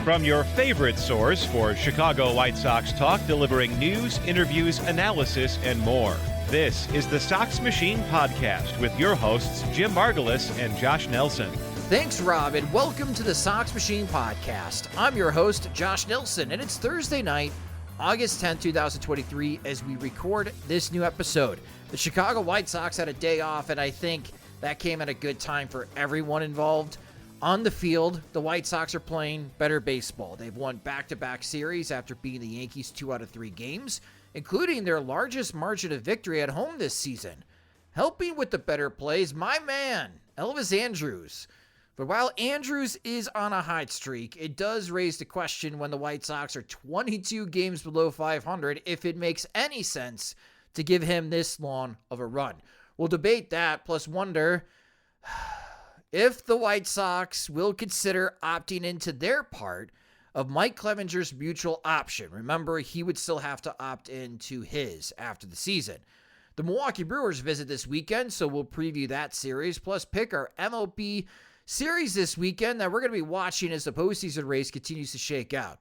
From your favorite source for Chicago White Sox talk, delivering news, interviews, analysis, and more. This is the Sox Machine podcast with your hosts, Jim Margulis and Josh Nelson. Thanks, Rob, and welcome to the Sox Machine podcast. I'm your host, Josh Nelson, and it's Thursday night, August 10th, 2023, as we record this new episode. The Chicago White Sox had a day off, and I think that came at a good time for everyone involved. On the field, the White Sox are playing better baseball. They've won back-to-back series after beating the Yankees 2 out of 3 games, including their largest margin of victory at home this season. Helping with the better plays, my man, Elvis Andrews. But while Andrews is on a hot streak, it does raise the question when the White Sox are 22 games below 500 if it makes any sense to give him this long of a run. We'll debate that, plus wonder if the White Sox will consider opting into their part of Mike Clevinger's mutual option. Remember, he would still have to opt into his after the season. The Milwaukee Brewers visit this weekend, so we'll preview that series, plus pick our MLB series this weekend that we're going to be watching as the postseason race continues to shake out.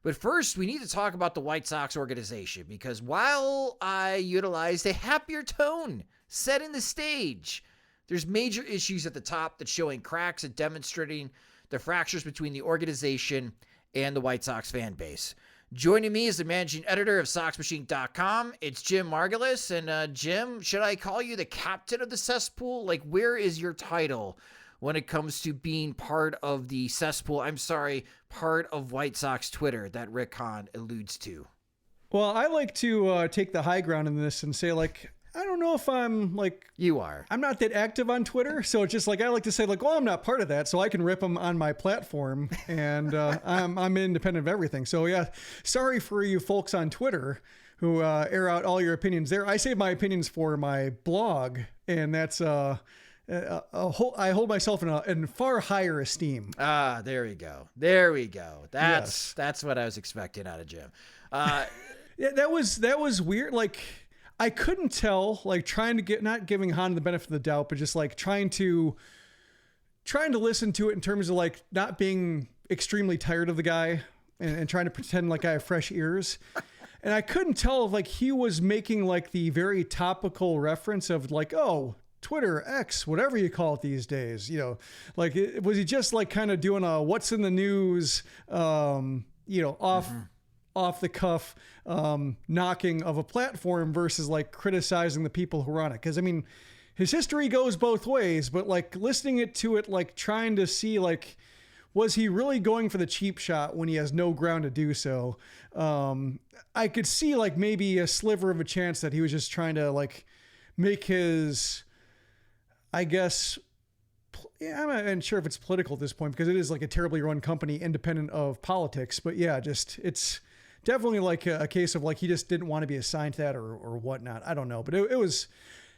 But first, we need to talk about the White Sox organization, because while I utilized a happier tone setting the stage, there's major issues at the top that's showing cracks and demonstrating the fractures between the organization and the White Sox fan base. Joining me is the managing editor of SoxMachine.com. It's Jim Margulis. And Jim, should I call you the captain of the cesspool? Like, where is your title when it comes to being part of the cesspool? I'm sorry, part of White Sox Twitter that Rick Hahn alludes to. Well, I like to take the high ground in this and say, like, I don't know if I'm like... You are. I'm not that active on Twitter, so it's just like, I like to say, like, well, I'm not part of that, so I can rip them on my platform, and I'm independent of everything. So, yeah, sorry for you folks on Twitter who air out all your opinions there. I save my opinions for my blog, and that's... I hold myself in far higher esteem. Ah, there we go. There we go. That's what I was expecting out of Jim. Yeah, that was weird. Like, I couldn't tell, like, trying to get, not giving Han the benefit of the doubt, but just like trying to listen to it in terms of like not being extremely tired of the guy and trying to pretend like I have fresh ears. And I couldn't tell if like he was making like the very topical reference of like, oh, Twitter, X, whatever you call it these days, you know, like, was he just like kind of doing a what's in the news, off the cuff knocking of a platform versus like criticizing the people who are on it? Because I mean, his history goes both ways, but like listening to it, like trying to see like, was he really going for the cheap shot when he has no ground to do so? I could see like maybe a sliver of a chance that he was just trying to like make his, I guess, yeah, I'm not even sure if it's political at this point because it is like a terribly run company independent of politics. But yeah, just it's definitely like a case of like he just didn't want to be assigned to that or whatnot. I don't know, but it was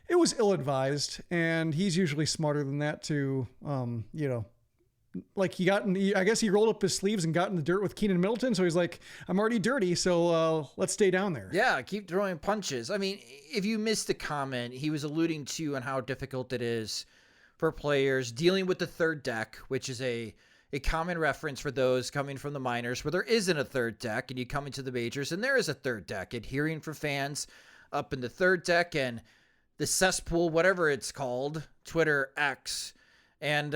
ill-advised, and he's usually smarter than that to, like I guess he rolled up his sleeves and got in the dirt with Keenan Middleton. So he's like, I'm already dirty, so let's stay down there. Yeah, keep throwing punches. I mean, if you missed the comment, he was alluding to on how difficult it is for players dealing with the third deck, which is a common reference for those coming from the minors where there isn't a third deck and you come into the majors and there is a third deck. Adhering for fans up in the third deck and the cesspool, whatever it's called, Twitter, X. And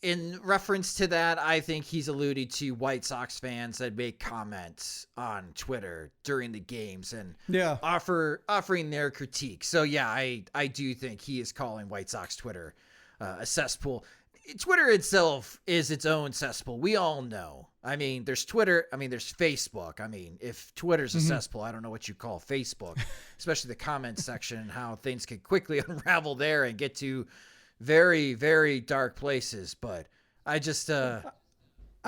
in reference to that, I think he's alluded to White Sox fans that make comments on Twitter during the games and offering their critique. So yeah, I do think he is calling White Sox Twitter a cesspool. Twitter itself is its own cesspool. We all know. I mean, there's Twitter. I mean, there's Facebook. I mean, if Twitter's a cesspool, I don't know what you call Facebook, especially the comments section and how things can quickly unravel there and get to very, very dark places. But I just... I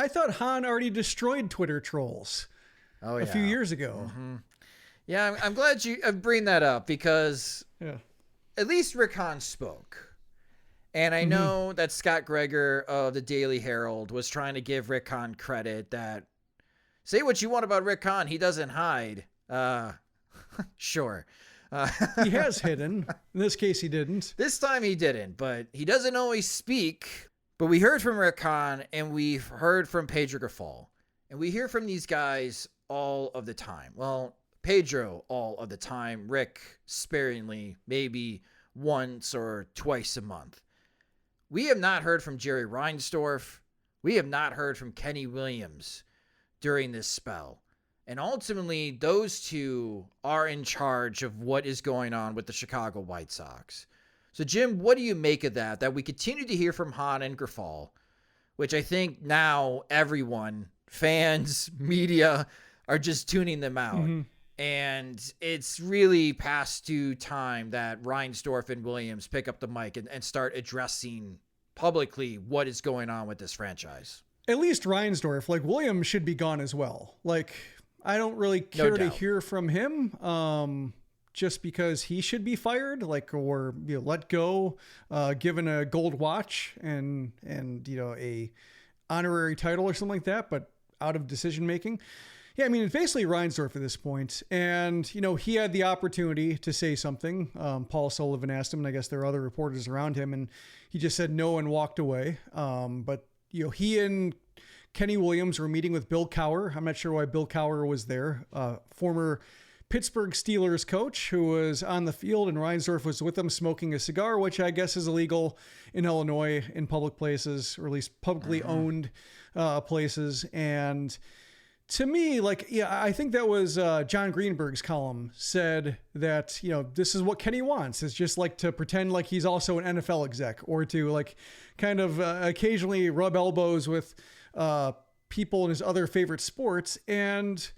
thought Han already destroyed Twitter trolls a few years ago. Mm-hmm. Yeah, I'm glad you bring that up because at least Rick Hahn spoke. And I know that Scott Greger of the Daily Herald was trying to give Rick Hahn credit that say what you want about Rick Hahn. He doesn't hide. Sure. He has hidden. In this case, he didn't. This time he didn't, but he doesn't always speak. But we heard from Rick Hahn and we've heard from Pedro Grifol. And we hear from these guys all of the time. Well, Pedro all of the time, Rick sparingly, maybe once or twice a month. We have not heard from Jerry Reinsdorf. We have not heard from Kenny Williams during this spell. And ultimately, those two are in charge of what is going on with the Chicago White Sox. So, Jim, what do you make of that? That we continue to hear from Hahn and Grifol, which I think now everyone, fans, media, are just tuning them out. Mm-hmm. And it's really past due time that Reinsdorf and Williams pick up the mic and start addressing publicly what is going on with this franchise. At least Reinsdorf, like Williams should be gone as well. Like, I don't really care to hear from him, just because he should be fired, like, or let go, given a gold watch and a honorary title or something like that, but out of decision making. Yeah, I mean, it's basically Reinsdorf at this point, and he had the opportunity to say something. Paul Sullivan asked him, and I guess there are other reporters around him, and he just said no and walked away. But he and Kenny Williams were meeting with Bill Cowher. I'm not sure why Bill Cowher was there. Former Pittsburgh Steelers coach who was on the field, and Reinsdorf was with them smoking a cigar, which I guess is illegal in Illinois in public places, or at least publicly owned places. And to me, I think that was John Greenberg's column said that, this is what Kenny wants. It's just to pretend like he's also an NFL exec, or to kind of occasionally rub elbows with people in his other favorite sports. And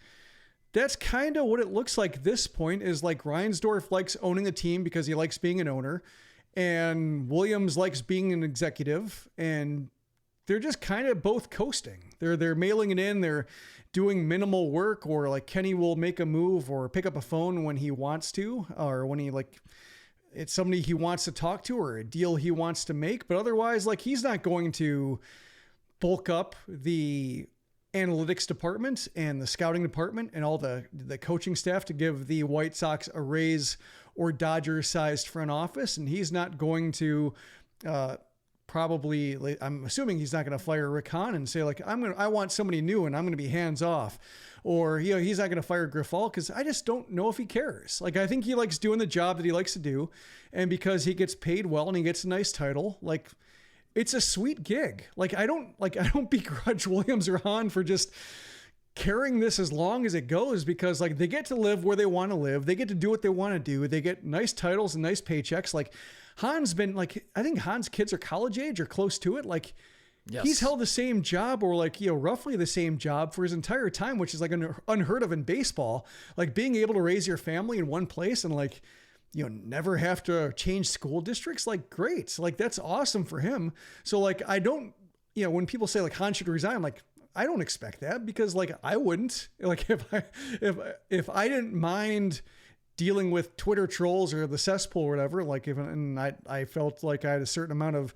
that's kind of what it looks like at this point, is Reinsdorf likes owning the team because he likes being an owner, and Williams likes being an executive, and they're just kind of both coasting. They're mailing it in. They're doing minimal work, or Kenny will make a move or pick up a phone when he wants to, or when he it's somebody he wants to talk to, or a deal he wants to make. But otherwise, he's not going to bulk up the analytics department and the scouting department and all the coaching staff to give the White Sox a Rays or Dodgers sized front office. And he's not going to, probably, I'm assuming he's not going to fire Rick Hahn and say I want somebody new and I'm going to be hands off, or, he's not going to fire Grifol, because I just don't know if he cares. I think he likes doing the job that he likes to do. And because he gets paid well and he gets a nice title, it's a sweet gig. I don't begrudge Williams or Hahn for just carrying this as long as it goes, because they get to live where they want to live. They get to do what they want to do. They get nice titles and nice paychecks. Hahn's been I think Hahn's kids are college age or close to it. Yes. He's held the same job, or roughly the same job for his entire time, which is unheard of in baseball. Being able to raise your family in one place and never have to change school districts. Great. That's awesome for him. So I don't, when people say Hahn should resign, I don't expect that, because I wouldn't, if I didn't mind dealing with Twitter trolls or the cesspool or whatever, and I felt I had a certain amount of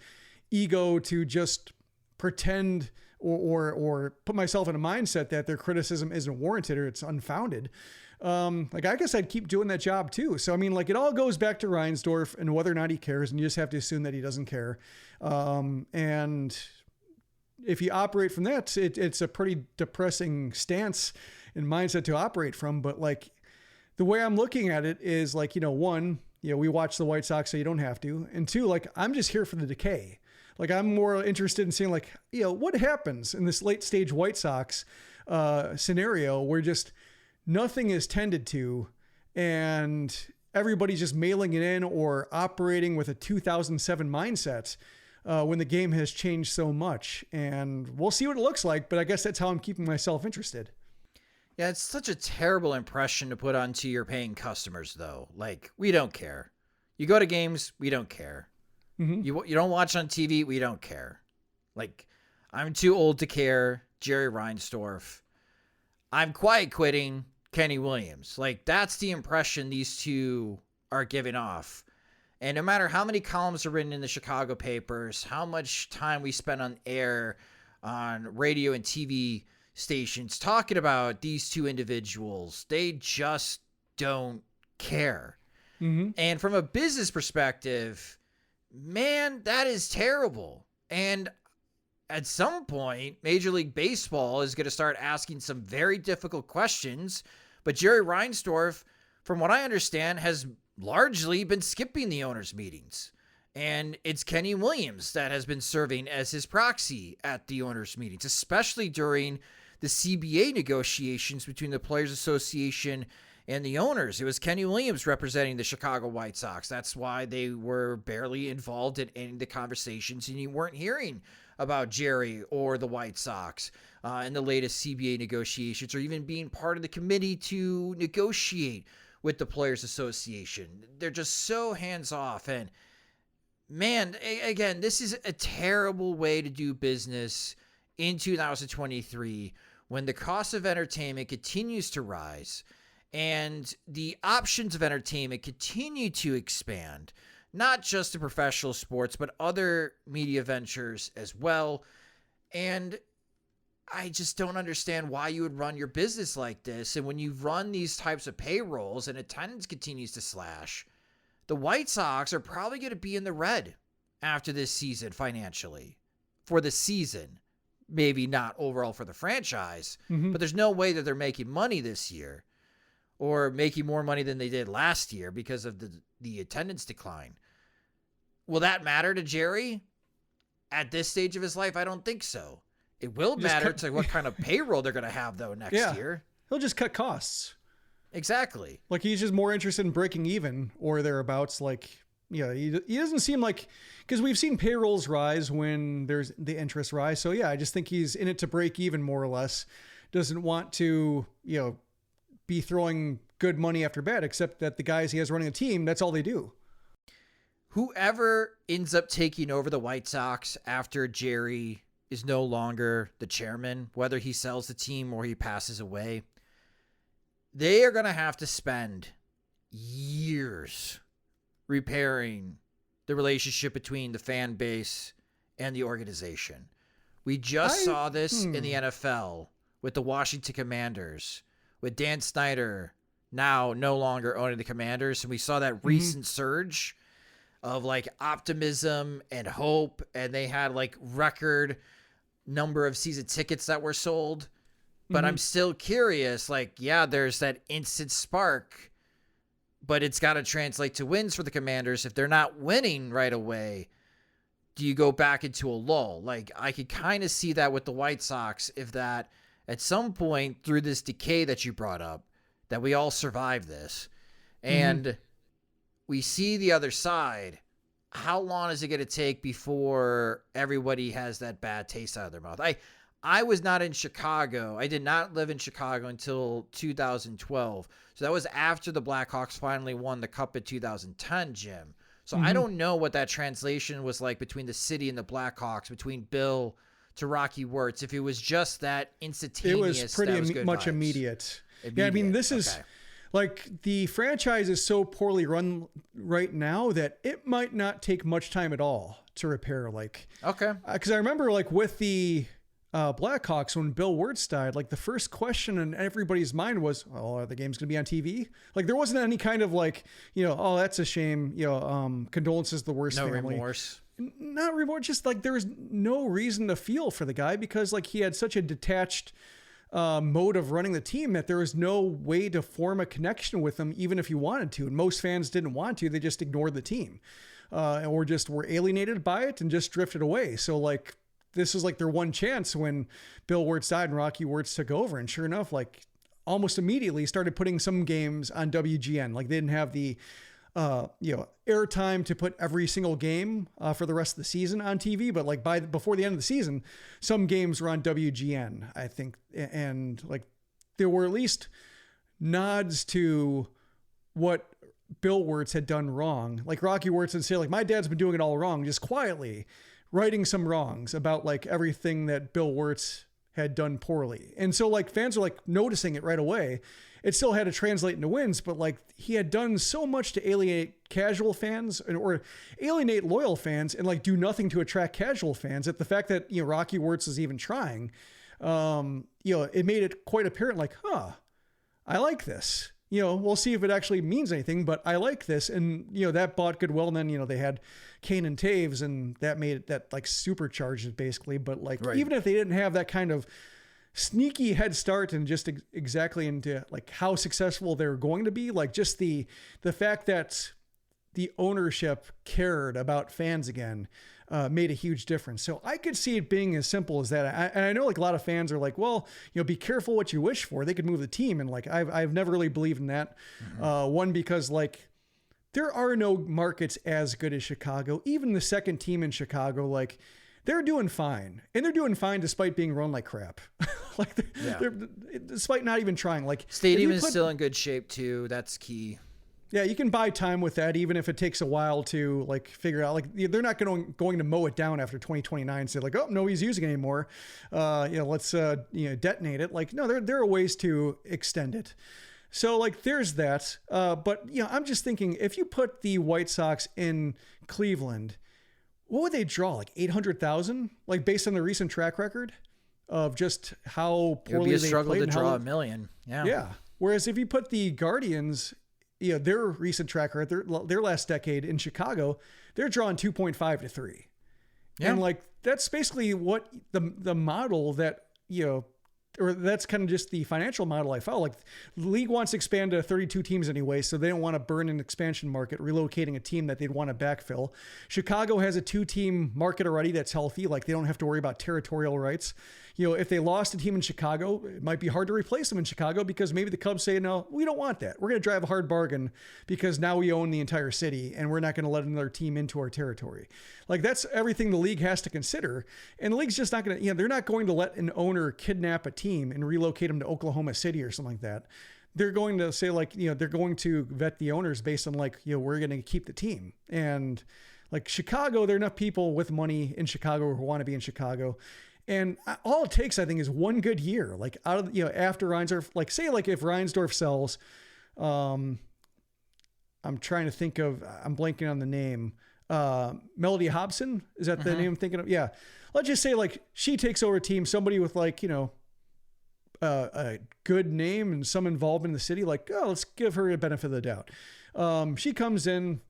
ego to just pretend or put myself in a mindset that their criticism isn't warranted or it's unfounded. I guess I'd keep doing that job too. So, I mean, it all goes back to Reinsdorf and whether or not he cares, and you just have to assume that he doesn't care. And if you operate from that, it's a pretty depressing stance and mindset to operate from. But the way I'm looking at it is one, we watch the White Sox so you don't have to. And two, I'm just here for the decay. I'm more interested in seeing what happens in this late stage White Sox scenario where just nothing is tended to and everybody's just mailing it in or operating with a 2007 mindset when the game has changed so much. And we'll see what it looks like, but I guess that's how I'm keeping myself interested. Yeah, it's such a terrible impression to put onto your paying customers, though. We don't care. You go to games, we don't care. Mm-hmm. You don't watch on TV, we don't care. I'm too old to care. Jerry Reinsdorf. I'm quiet quitting. Kenny Williams. That's the impression these two are giving off. And no matter how many columns are written in the Chicago papers, how much time we spend on air, on radio and TV stations talking about these two individuals, they just don't care. Mm-hmm. And from a business perspective, man, that is terrible. And at some point, Major League Baseball is going to start asking some very difficult questions. But Jerry Reinsdorf, from what I understand, has largely been skipping the owners' meetings. And it's Kenny Williams that has been serving as his proxy at the owners' meetings, especially during the CBA negotiations between the Players Association and the owners. It was Kenny Williams representing the Chicago White Sox. That's why they were barely involved in any of the conversations, and you weren't hearing about Jerry or the White Sox in the latest CBA negotiations, or even being part of the committee to negotiate with the Players Association. They're just so hands-off. And man, again, this is a terrible way to do business in 2023 when the cost of entertainment continues to rise and the options of entertainment continue to expand, not just in professional sports, but other media ventures as well. And I just don't understand why you would run your business like this. And when you run these types of payrolls and attendance continues to slash, the White Sox are probably going to be in the red after this season financially for the season. Maybe not overall for the franchise, but there's no way that they're making money this year or making more money than they did last year because of the attendance decline. Will that matter to Jerry at this stage of his life? I don't think so. It will matter to what kind of payroll they're going to have, though, next year. He'll just cut costs. Exactly. Like, he's just more interested in breaking even or thereabouts. Like, yeah, he doesn't seem like, because we've seen payrolls rise when there's the interest rise. So, yeah, I just think he's in it to break even more or less. Doesn't want to, be throwing good money after bad, except that the guys he has running a team, that's all they do. Whoever ends up taking over the White Sox after Jerry is no longer the chairman, whether he sells the team or he passes away, they are going to have to spend years repairing the relationship between the fan base and the organization. We just saw this in the NFL with the Washington Commanders, with Dan Snyder now no longer owning the Commanders. And we saw that recent surge of like optimism and hope. And they had like record number of season tickets that were sold. But I'm still curious, like, yeah, there's that instant spark, but it's got to translate to wins for the Commanders. If they're not winning right away, do you go back into a lull? Like, I could kind of see that with the White Sox, if that at some point through this decay that you brought up, that we all survive this. And we see the other side. How long is it going to take before everybody has that bad taste out of their mouth? I was not in Chicago. I did not live in Chicago until 2012. So that was after the Blackhawks finally won the Cup in 2010, Jim. So I don't know what that translation was like between the city and the Blackhawks, between Bill to Rocky Wirtz. If it was just that instantaneous, it was pretty much immediate. Yeah, I mean, this is like the franchise is so poorly run right now that it might not take much time at all to repair. Like, because I remember like with the Blackhawks, when Bill Wirtz died, like the first question in everybody's mind was, "Oh, are the games going to be on TV?" Like there wasn't any kind of like, "Oh, that's a shame." Condolences to the worst family. Remorse. Not remorse. Just like there was no reason to feel for the guy because like he had such a detached mode of running the team that there was no way to form a connection with him, even if you wanted to. And most fans didn't want to; they just ignored the team, or just were alienated by it and just drifted away. So like. This was like their one chance when Bill Wirtz died and Rocky Wirtz took over. And sure enough, like almost immediately started putting some games on WGN. Like they didn't have the, airtime to put every single game for the rest of the season on TV. But like before the end of the season, some games were on WGN, I think. And like there were at least nods to what Bill Wirtz had done wrong. Like Rocky Wirtz would say, like, my dad's been doing it all wrong, just quietly righting some wrongs about like everything that Bill Wirtz had done poorly. And so like fans are like noticing it right away. It still had to translate into wins, but like he had done so much to alienate casual fans or alienate loyal fans and like do nothing to attract casual fans, that the fact that, Rocky Wirtz is even trying, it made it quite apparent like, I like this. we'll see if it actually means anything, but I like this. And, that bought goodwill. And then, they had Kane and Taves, and that made it that like supercharged it basically. But like, even if they didn't have that kind of sneaky head start and just exactly into like how successful they're going to be, like just the fact that the ownership cared about fans again, made a huge difference. So I could see it being as simple as that. And I know like a lot of fans are like, well, be careful what you wish for. They could move the team. And like, I've never really believed in that. One, because like there are no markets as good as Chicago. Even the second team in Chicago, like they're doing fine, and they're doing fine despite being run like crap. Like they're despite not even trying. Like stadium is still in good shape too. That's key. Yeah, you can buy time with that, even if it takes a while to like figure out. Like they're not going to mow it down after 2029 and say like, oh no, he's using it anymore. Let's detonate it. Like no, there are ways to extend it. So like there's that. But I'm just thinking if you put the White Sox in Cleveland, what would they draw? Like 800,000? Like based on the recent track record of just how poorly they played. It would be a struggle to draw a million. Yeah. Yeah. Whereas if you put the Guardians, their recent track record, their last decade in Chicago, they're drawing 2.5 to 3. Yeah. And like, that's basically what the model that, or that's kind of just the financial model I follow. Like the league wants to expand to 32 teams anyway, so they don't want to burn an expansion market, relocating a team that they'd want to backfill. Chicago has a 2-team market already that's healthy. Like they don't have to worry about territorial rights. If they lost a team in Chicago, it might be hard to replace them in Chicago because maybe the Cubs say, no, we don't want that. We're going to drive a hard bargain because now we own the entire city and we're not going to let another team into our territory. Like that's everything the league has to consider. And the league's just not going to, they're not going to let an owner kidnap a team and relocate them to Oklahoma City or something like that. They're going to say like, they're going to vet the owners based on like, we're going to keep the team. And like Chicago, there are enough people with money in Chicago who want to be in Chicago. And all it takes, I think, is one good year. Like out of, after Reinsdorf, like say like if Reinsdorf sells, I'm trying to think of, I'm blanking on the name, Melody Hobson. Is that the name I'm thinking of? Yeah. Let's just say like she takes over a team, somebody with like, a good name and some involvement in the city. Like, oh, let's give her a benefit of the doubt. She comes in,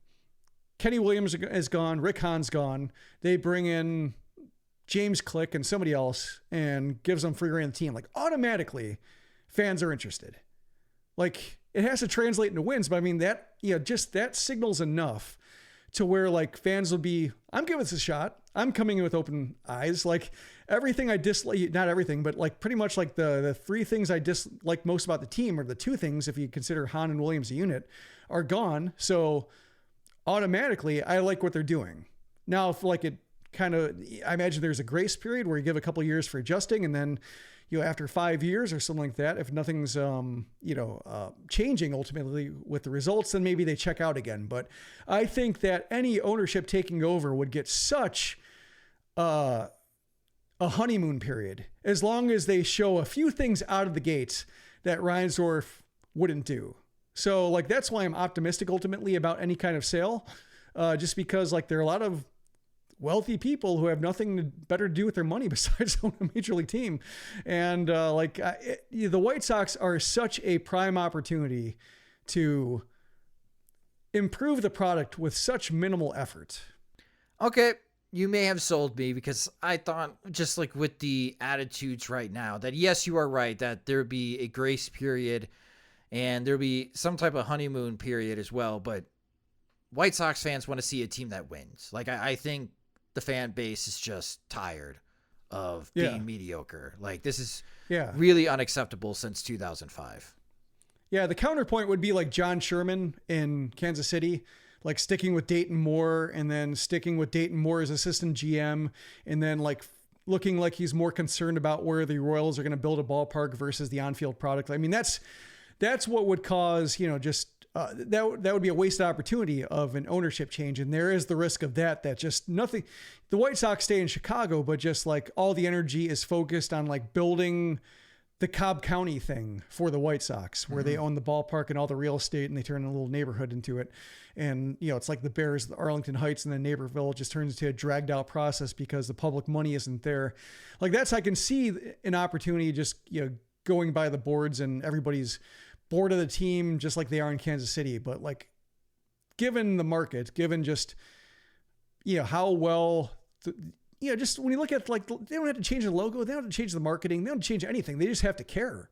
Kenny Williams is gone. Rick Hahn's gone. They bring in James Click and somebody else and gives them free reign of the team. Like automatically fans are interested. Like it has to translate into wins, but I mean that, just that signals enough to where like fans will be, I'm giving this a shot. I'm coming in with open eyes. Like everything I dislike, not everything, but like pretty much like the 3 things I dislike most about the team, or the 2 things, if you consider Hahn and Williams a unit, are gone. So automatically I like what they're doing. Now, if like it kind of, I imagine there's a grace period where you give a couple of years for adjusting, and then after 5 years or something like that, if nothing's changing ultimately with the results, then maybe they check out again. But I think that any ownership taking over would get such a honeymoon period, as long as they show a few things out of the gates that Reinsdorf wouldn't do. So like that's why I'm optimistic ultimately about any kind of sale, just because like there are a lot of wealthy people who have nothing better to do with their money besides own a major league team. And the White Sox are such a prime opportunity to improve the product with such minimal effort. Okay. You may have sold me, because I thought, just like with the attitudes right now, that yes, you are right, that there'd be a grace period and there'll be some type of honeymoon period as well. But White Sox fans want to see a team that wins. Like I think the fan base is just tired of being mediocre. Like this is really unacceptable since 2005. Yeah. The counterpoint would be like John Sherman in Kansas City, like sticking with Dayton Moore, and then sticking with Dayton Moore as assistant GM, and then like looking like he's more concerned about where the Royals are going to build a ballpark versus the on-field product. I mean, that's what would cause, that would be a wasted opportunity of an ownership change. And there is the risk of that just nothing, the White Sox stay in Chicago, but just like all the energy is focused on like building the Cobb County thing for the White Sox, where they own the ballpark and all the real estate, and they turn a little neighborhood into it. And, it's like the Bears, the Arlington Heights, and then Naperville just turns into a dragged out process because the public money isn't there. Like I can see an opportunity just, going by the boards and everybody's board of the team just like they are in Kansas City. But like, given the market, given just, how well, just when you look at like, they don't have to change the logo. They don't have to change the marketing. They don't have to change anything. They just have to care.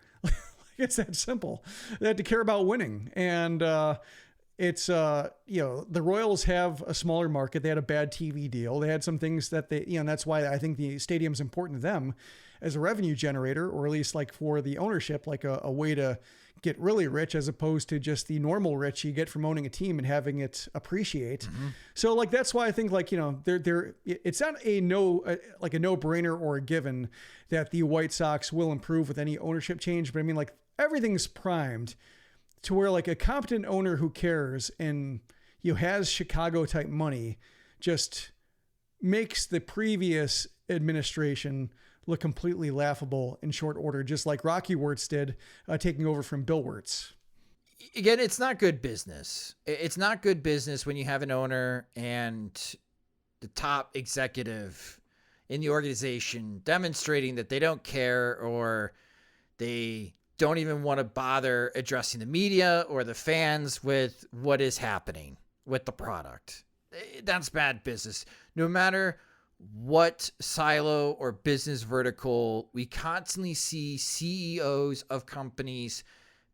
It's that simple. They have to care about winning. And, it's, the Royals have a smaller market. They had a bad TV deal. They had some things that and that's why I think the stadium's important to them as a revenue generator, or at least like for the ownership, like a way to get really rich as opposed to just the normal rich you get from owning a team and having it appreciate. Mm-hmm. So like, that's why I think like, it's not a no-brainer or a given that the White Sox will improve with any ownership change. But I mean, like, everything's primed to where like a competent owner who cares and has Chicago type money just makes the previous administration look completely laughable in short order, just like Rocky Wirtz did, taking over from Bill Wirtz. Again, it's not good business. It's not good business when you have an owner and the top executive in the organization demonstrating that they don't care, or they don't even want to bother addressing the media or the fans with what is happening with the product. That's bad business. No matter what silo or business vertical, we constantly see CEOs of companies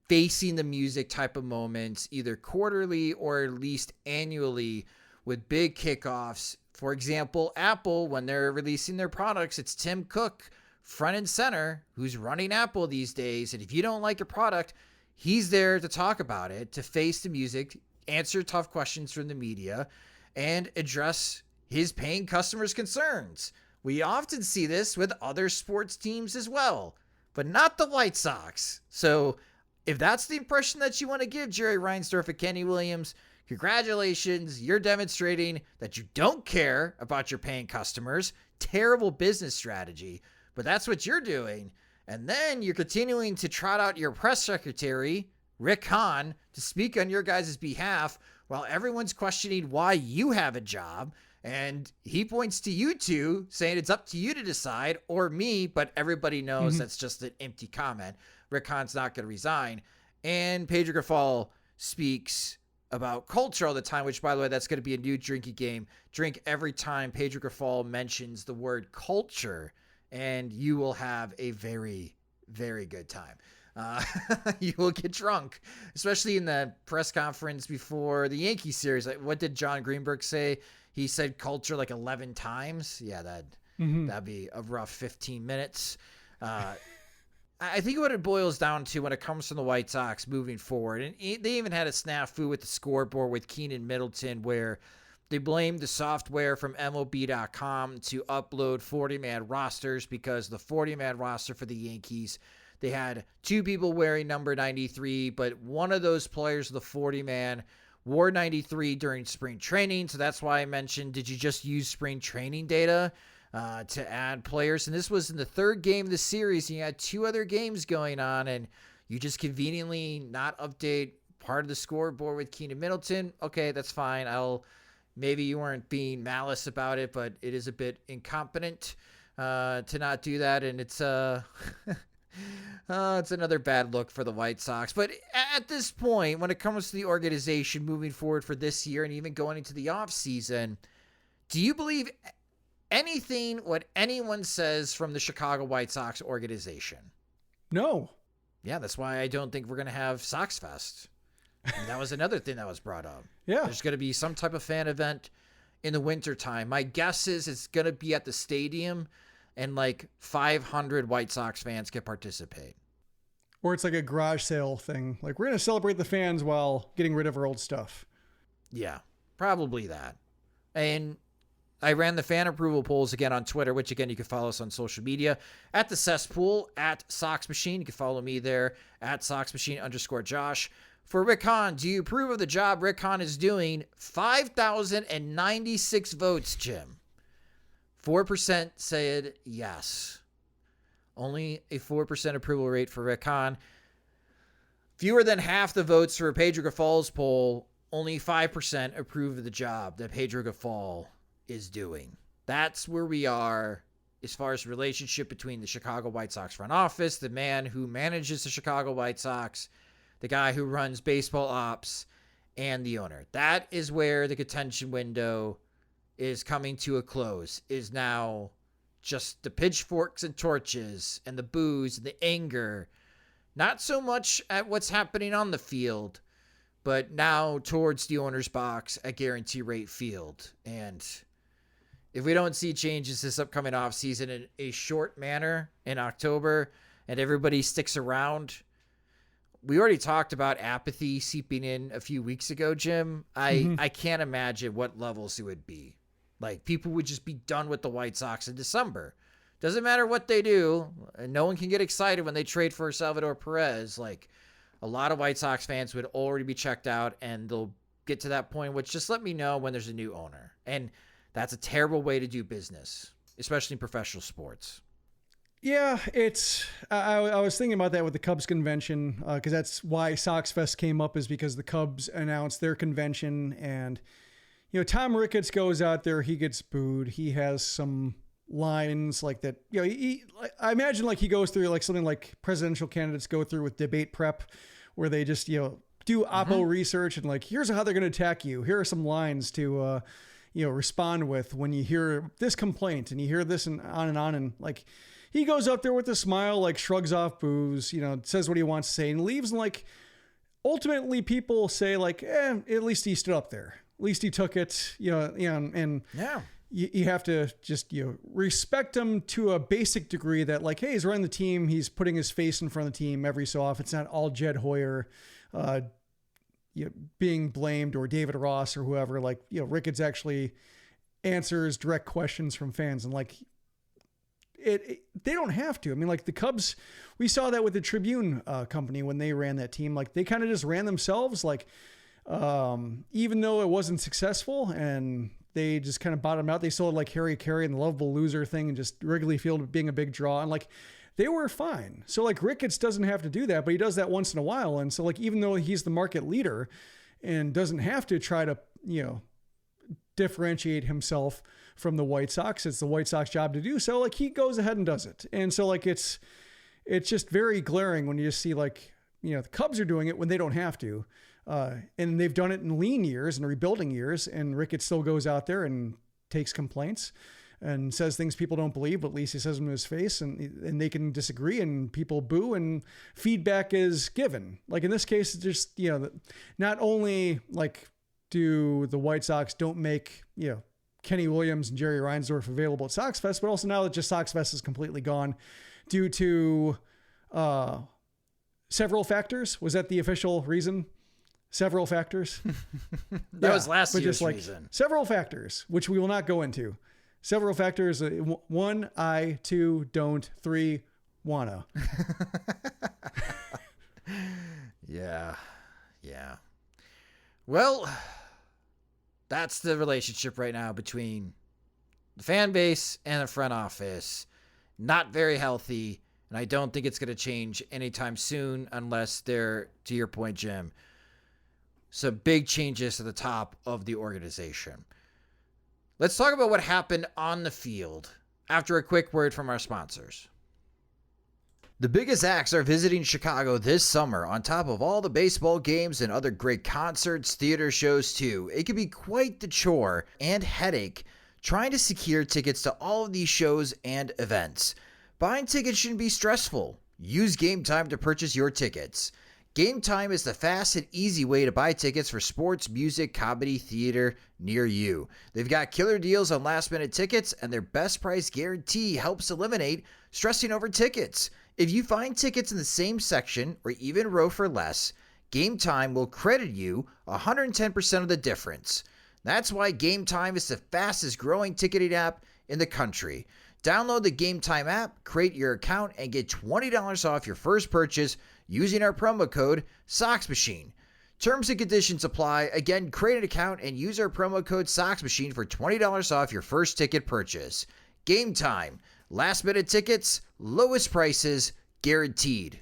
facing the music type of moments, either quarterly or at least annually, with big kickoffs. For example, Apple, when they're releasing their products, it's Tim Cook front and center, who's running Apple these days. And if you don't like your product, he's there to talk about it, to face the music, answer tough questions from the media, and address his paying customers' concerns. We often see this with other sports teams as well, but not the White Sox. So if that's the impression that you want to give Jerry Reinsdorf and Kenny Williams, congratulations. You're demonstrating that you don't care about your paying customers. Terrible business strategy. But that's what you're doing. And then you're continuing to trot out your press secretary, Rick Hahn, to speak on your guys' behalf while everyone's questioning why you have a job. And he points to you two, saying it's up to you to decide, or me, but everybody knows that's just an empty comment. Rick Hahn's not going to resign. And Pedro Grifol speaks about culture all the time, which, by the way, that's going to be a new drinking game. Drink every time Pedro Grifol mentions the word culture, and you will have a very, very good time. You will get drunk, especially in the press conference before the Yankees series. Like, what did John Greenberg say? He said culture like 11 times. Yeah, that'd be a rough 15 minutes. I think what it boils down to when it comes from the White Sox moving forward, and they even had a snafu with the scoreboard with Keenan Middleton where they blamed the software from MLB.com to upload 40-man rosters, because the 40-man roster for the Yankees, they had two people wearing number 93, but one of those players, the 40-man, wore 93 during spring training. So that's why I mentioned, did you just use spring training data to add players? And this was in the third game of the series, and you had two other games going on, and you just conveniently not update part of the scoreboard with Keenan Middleton. Okay, that's fine. Maybe you weren't being malice about it, but it is a bit incompetent to not do that. And it's it's another bad look for the White Sox. But at this point, when it comes to the organization moving forward for this year and even going into the offseason, do you believe anything what anyone says from the Chicago White Sox organization? No. Yeah, that's why I don't think we're going to have Sox Fest. And that was another thing that was brought up. Yeah. There's going to be some type of fan event in the wintertime. My guess is it's going to be at the stadium, and like 500 White Sox fans can participate. Or it's like a garage sale thing. Like, we're going to celebrate the fans while getting rid of our old stuff. Yeah, probably that. And I ran the fan approval polls again on Twitter, which again, you can follow us on social media at the Cesspool, at Sox Machine. You can follow me there at Sox Machine _Josh. For Rick Hahn, do you approve of the job Rick Hahn is doing? 5,096 votes, Jim. 4% said yes. Only a 4% approval rate for Rick Hahn. Fewer than half the votes for Pedro Grifol's poll. Only 5% approve of the job that Pedro Grifol is doing. That's where we are as far as the relationship between the Chicago White Sox front office, the man who manages the Chicago White Sox, the guy who runs baseball ops, and the owner. That is where the contention window is coming to a close, is now just the pitchforks and torches and the booze and the anger. Not so much at what's happening on the field, but now towards the owner's box at Guarantee Rate Field. And if we don't see changes this upcoming offseason in a short manner in October and everybody sticks around, we already talked about apathy seeping in a few weeks ago, Jim. I can't imagine what levels it would be. Like, people would just be done with the White Sox in December. Doesn't matter what they do. And no one can get excited when they trade for Salvador Perez. Like, a lot of White Sox fans would already be checked out, and they'll get to that point, which just let me know when there's a new owner. And that's a terrible way to do business, especially in professional sports. Yeah, I was thinking about that with the Cubs convention, because that's why Sox Fest came up, is because the Cubs announced their convention, and, you know, Tom Ricketts goes out there, he gets booed. He has some lines like that. You know, I imagine like he goes through like something like presidential candidates go through with debate prep, where they just, you know, do oppo research and like, here's how they're going to attack you. Here are some lines to, you know, respond with when you hear this complaint and you hear this and on. And like, he goes up there with a smile, like shrugs off boos, you know, says what he wants to say and leaves. And like, ultimately people say like, at least he stood up there. At least he took it, and yeah. You have to just, you know, respect him to a basic degree that like, hey, he's running the team. He's putting his face in front of the team every so often. It's not all Jed Hoyer, being blamed, or David Ross or whoever. Like, you know, Ricketts actually answers direct questions from fans, and like they don't have to. I mean, like the Cubs, we saw that with the Tribune company when they ran that team. Like they kind of just ran themselves. Like even though it wasn't successful and they just kind of bottomed out, they sold like Harry Carey and the Lovable Loser thing, and just Wrigley Field being a big draw, and like they were fine. So like Ricketts doesn't have to do that, but he does that once in a while. And so like, even though he's the market leader and doesn't have to try to, you know, differentiate himself from the White Sox, it's the White Sox job to do so. Like he goes ahead and does it. And so like, it's just very glaring when you just see like, you know, the Cubs are doing it when they don't have to. And they've done it in lean years and rebuilding years, and Ricketts still goes out there and takes complaints and says things people don't believe, but at least he says them to his face, and they can disagree and people boo and feedback is given. Like in this case, it's just, you know, not only like do the White Sox don't make, you know, Kenny Williams and Jerry Reinsdorf available at Sox Fest, but also now that just Sox Fest is completely gone due to several factors. Was that the official reason? Several factors. That was last year's reason. Several factors, which we will not go into. Several factors. 1, I, 2, don't, 3, wanna. Yeah. Well, that's the relationship right now between the fan base and the front office. Not very healthy, and I don't think it's going to change anytime soon unless they're, to your point, Jim, some big changes to the top of the organization. Let's talk about what happened on the field after a quick word from our sponsors. The biggest acts are visiting Chicago this summer, on top of all the baseball games and other great concerts, theater shows too. It can be quite the chore and headache trying to secure tickets to all of these shows and events. Buying tickets shouldn't be stressful. Use Game Time to purchase your tickets. Game Time is the fast and easy way to buy tickets for sports, music, comedy, theater near you. They've got killer deals on last-minute tickets, and their best price guarantee helps eliminate stressing over tickets. If you find tickets in the same section or even row for less, Game Time will credit you 110% of the difference. That's why Game Time is the fastest growing ticketing app in the country. Download the Game Time app, create your account, and get $20 off your first purchase using our promo code Sox Machine. Terms and conditions apply. Again, create an account and use our promo code Sox Machine for $20 off your first ticket purchase. Game Time. Last minute tickets, lowest prices, guaranteed.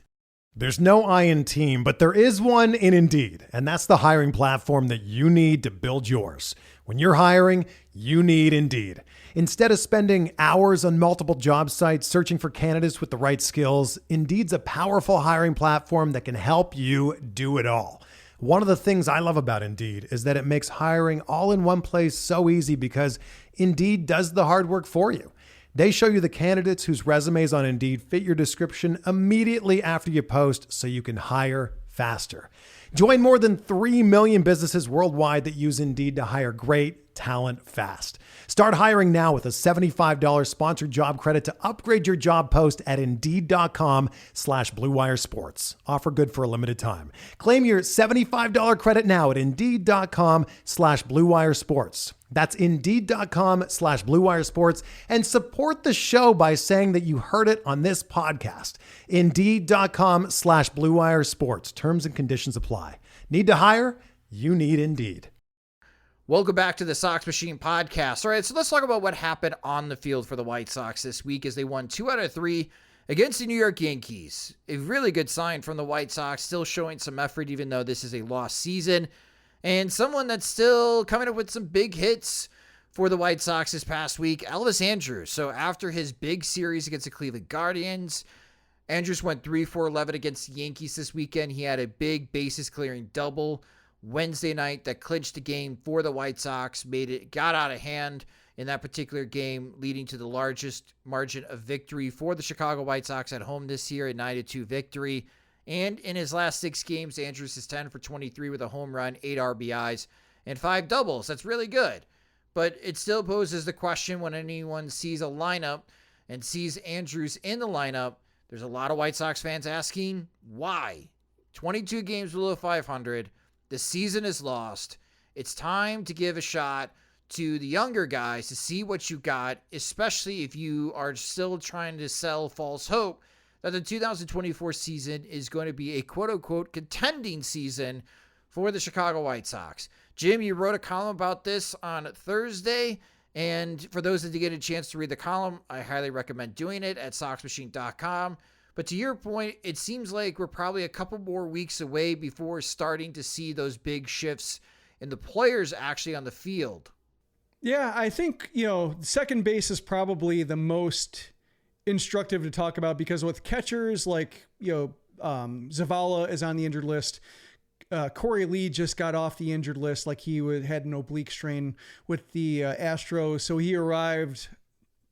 There's no I in team, but there is one in Indeed, and that's the hiring platform that you need to build yours. When you're hiring, you need Indeed. Instead of spending hours on multiple job sites searching for candidates with the right skills, Indeed's a powerful hiring platform that can help you do it all. One of the things I love about Indeed is that it makes hiring all in one place so easy because Indeed does the hard work for you. They show you the candidates whose resumes on Indeed fit your description immediately after you post so you can hire faster. Join more than 3 million businesses worldwide that use Indeed to hire great talent fast. Start hiring now with a $75 sponsored job credit to upgrade your job post at Indeed.com/Blue Wire Sports. Offer good for a limited time. Claim your $75 credit now at Indeed.com/Blue Wire Sports. That's Indeed.com/Blue Wire Sports, and support the show by saying that you heard it on this podcast. Indeed.com/Blue Wire Sports. Terms and conditions apply. Need to hire? You need Indeed. Welcome back to the Sox Machine podcast. All right, so let's talk about what happened on the field for the White Sox this week as they won 2 out of 3 against the New York Yankees. A really good sign from the White Sox, still showing some effort even though this is a lost season. And someone that's still coming up with some big hits for the White Sox this past week, Elvis Andrus. So after his big series against the Cleveland Guardians, Andrus went 3-4-11 against the Yankees this weekend. He had a big bases clearing double Wednesday night that clinched the game for the White Sox, got out of hand in that particular game, leading to the largest margin of victory for the Chicago White Sox at home this year, a 9-2 victory. And in his last 6 games, Andrus is 10 for 23 with a home run, 8 RBIs, and 5 doubles. That's really good. But it still poses the question when anyone sees a lineup and sees Andrus in the lineup, there's a lot of White Sox fans asking, why? 22 games below 500. The season is lost. It's time to give a shot to the younger guys to see what you got, especially if you are still trying to sell false hope that the 2024 season is going to be a quote-unquote contending season for the Chicago White Sox. Jim, you wrote a column about this on Thursday, and for those that did get a chance to read the column, I highly recommend doing it at SoxMachine.com. But to your point, it seems like we're probably a couple more weeks away before starting to see those big shifts in the players actually on the field. Yeah, I think, second base is probably the most instructive to talk about because with catchers like, Zavala is on the injured list. Corey Lee just got off the injured list, like he had an oblique strain with the Astros. So he arrived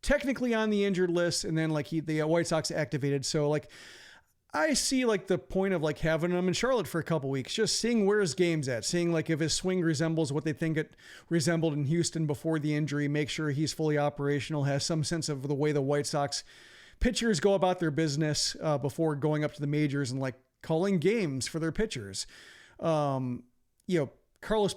technically on the injured list, and then the White Sox activated. So I see the point of having him in Charlotte for a couple weeks, just seeing where his game's at, seeing if his swing resembles what they think it resembled in Houston before the injury, make sure he's fully operational, has some sense of the way the White Sox pitchers go about their business before going up to the majors and calling games for their pitchers. Carlos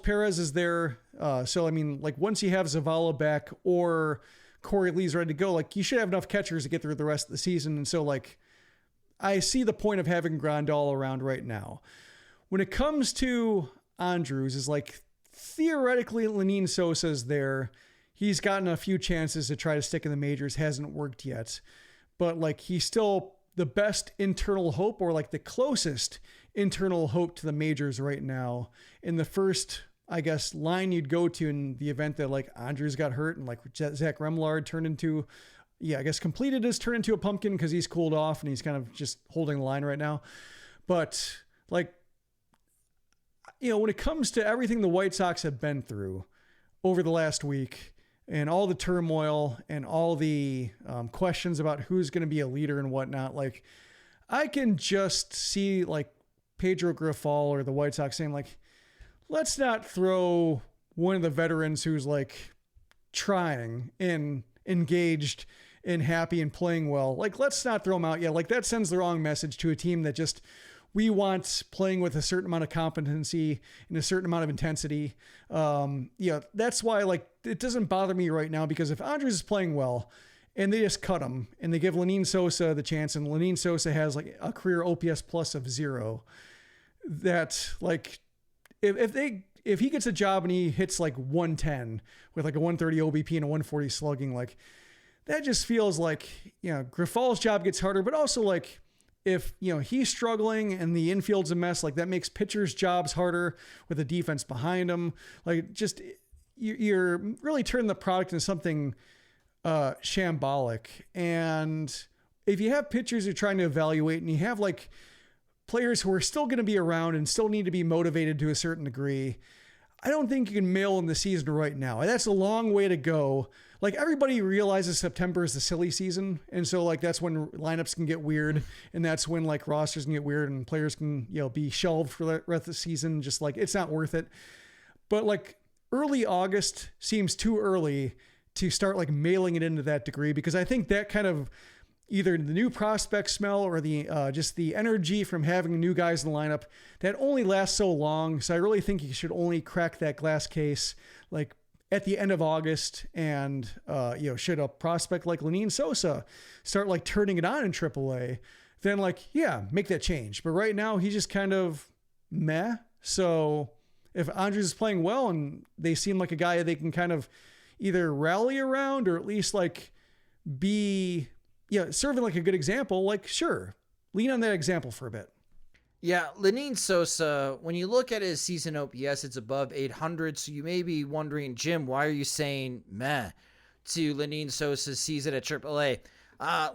Perez is there. So once you have Zavala back or Corey Lee's ready to go, you should have enough catchers to get through the rest of the season. And so I see the point of having Grandal around right now. When it comes to Andrews, is theoretically Lanin Sosa is there. He's gotten a few chances to try to stick in the majors, hasn't worked yet. But he's still the best internal hope, or the closest internal hope to the majors right now. In the first, I guess, line you'd go to in the event that Andrews got hurt and Zach Remillard completed his turn into a pumpkin because he's cooled off and he's kind of just holding the line right now. But when it comes to everything the White Sox have been through over the last week and all the turmoil and all the questions about who's going to be a leader and whatnot, I can just see Pedro Grifol or the White Sox saying let's not throw one of the veterans who's trying and engaged and happy and playing well. Let's not throw him out yet. That sends the wrong message to a team that just, we want playing with a certain amount of competency and a certain amount of intensity. That's why it doesn't bother me right now, because if Andres is playing well and they just cut him and they give Lenin Sosa the chance, and Lenin Sosa has a career OPS plus of 0, that if he gets a job and he hits 110 with a 130 OBP and a 140 slugging, that just feels Grifol's job gets harder, but also if, he's struggling and the infield's a mess, like that makes pitchers' jobs harder with the defense behind them. Like just, you're really turning the product into something shambolic. And if you have pitchers you're trying to evaluate and you have like players who are still going to be around and still need to be motivated to a certain degree, I don't think you can mail in the season right now. That's a long way to go. Like everybody realizes September is the silly season. And so like, that's when lineups can get weird. And that's when like rosters can get weird and players can, be shelved for the rest of the season. Just like, it's not worth it. But like early August seems too early to start like mailing it into that degree, because I think that kind of either the new prospect smell or the just the energy from having new guys in the lineup, that only lasts so long. So I really think you should only crack that glass case like at the end of August, and should a prospect like Lenin Sosa start like turning it on in AAA, then like, yeah, make that change. But right now he's just kind of meh. So if Andrews is playing well and they seem like a guy they can kind of either rally around or at least like be serving like a good example, like sure, lean on that example for a bit. Yeah, Lenin Sosa, when you look at his season OPS, it's above 800. So you may be wondering, Jim, why are you saying meh to Lenin Sosa's season at AAA?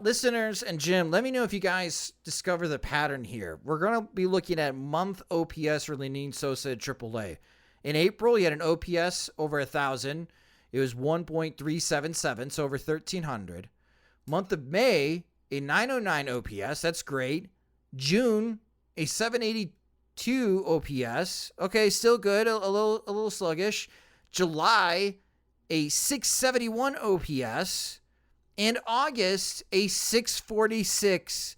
Listeners and Jim, let me know if you guys discover the pattern here. We're going to be looking at month OPS for Lenin Sosa at AAA. In April, he had an OPS over 1,000. It was 1.377, so over 1,300. Month of May, a 909 OPS. That's great. June, a 782 OPS. Okay, still good. A little sluggish. July, a 671 OPS. And August, a 646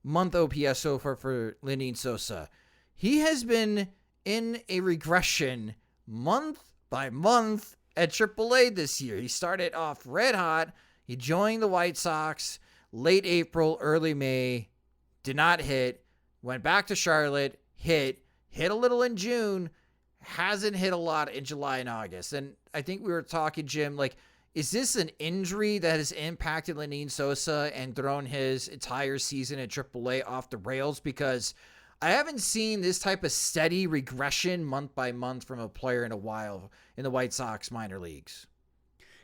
month OPS so far for Lenin Sosa. He has been in a regression month by month at AAA this year. He started off red hot. He joined the White Sox late April, early May, did not hit, went back to Charlotte, hit a little in June, hasn't hit a lot in July and August. And I think we were talking, Jim, like, is this an injury that has impacted Lenin Sosa and thrown his entire season at AAA off the rails? Because I haven't seen this type of steady regression month by month from a player in a while in the White Sox minor leagues.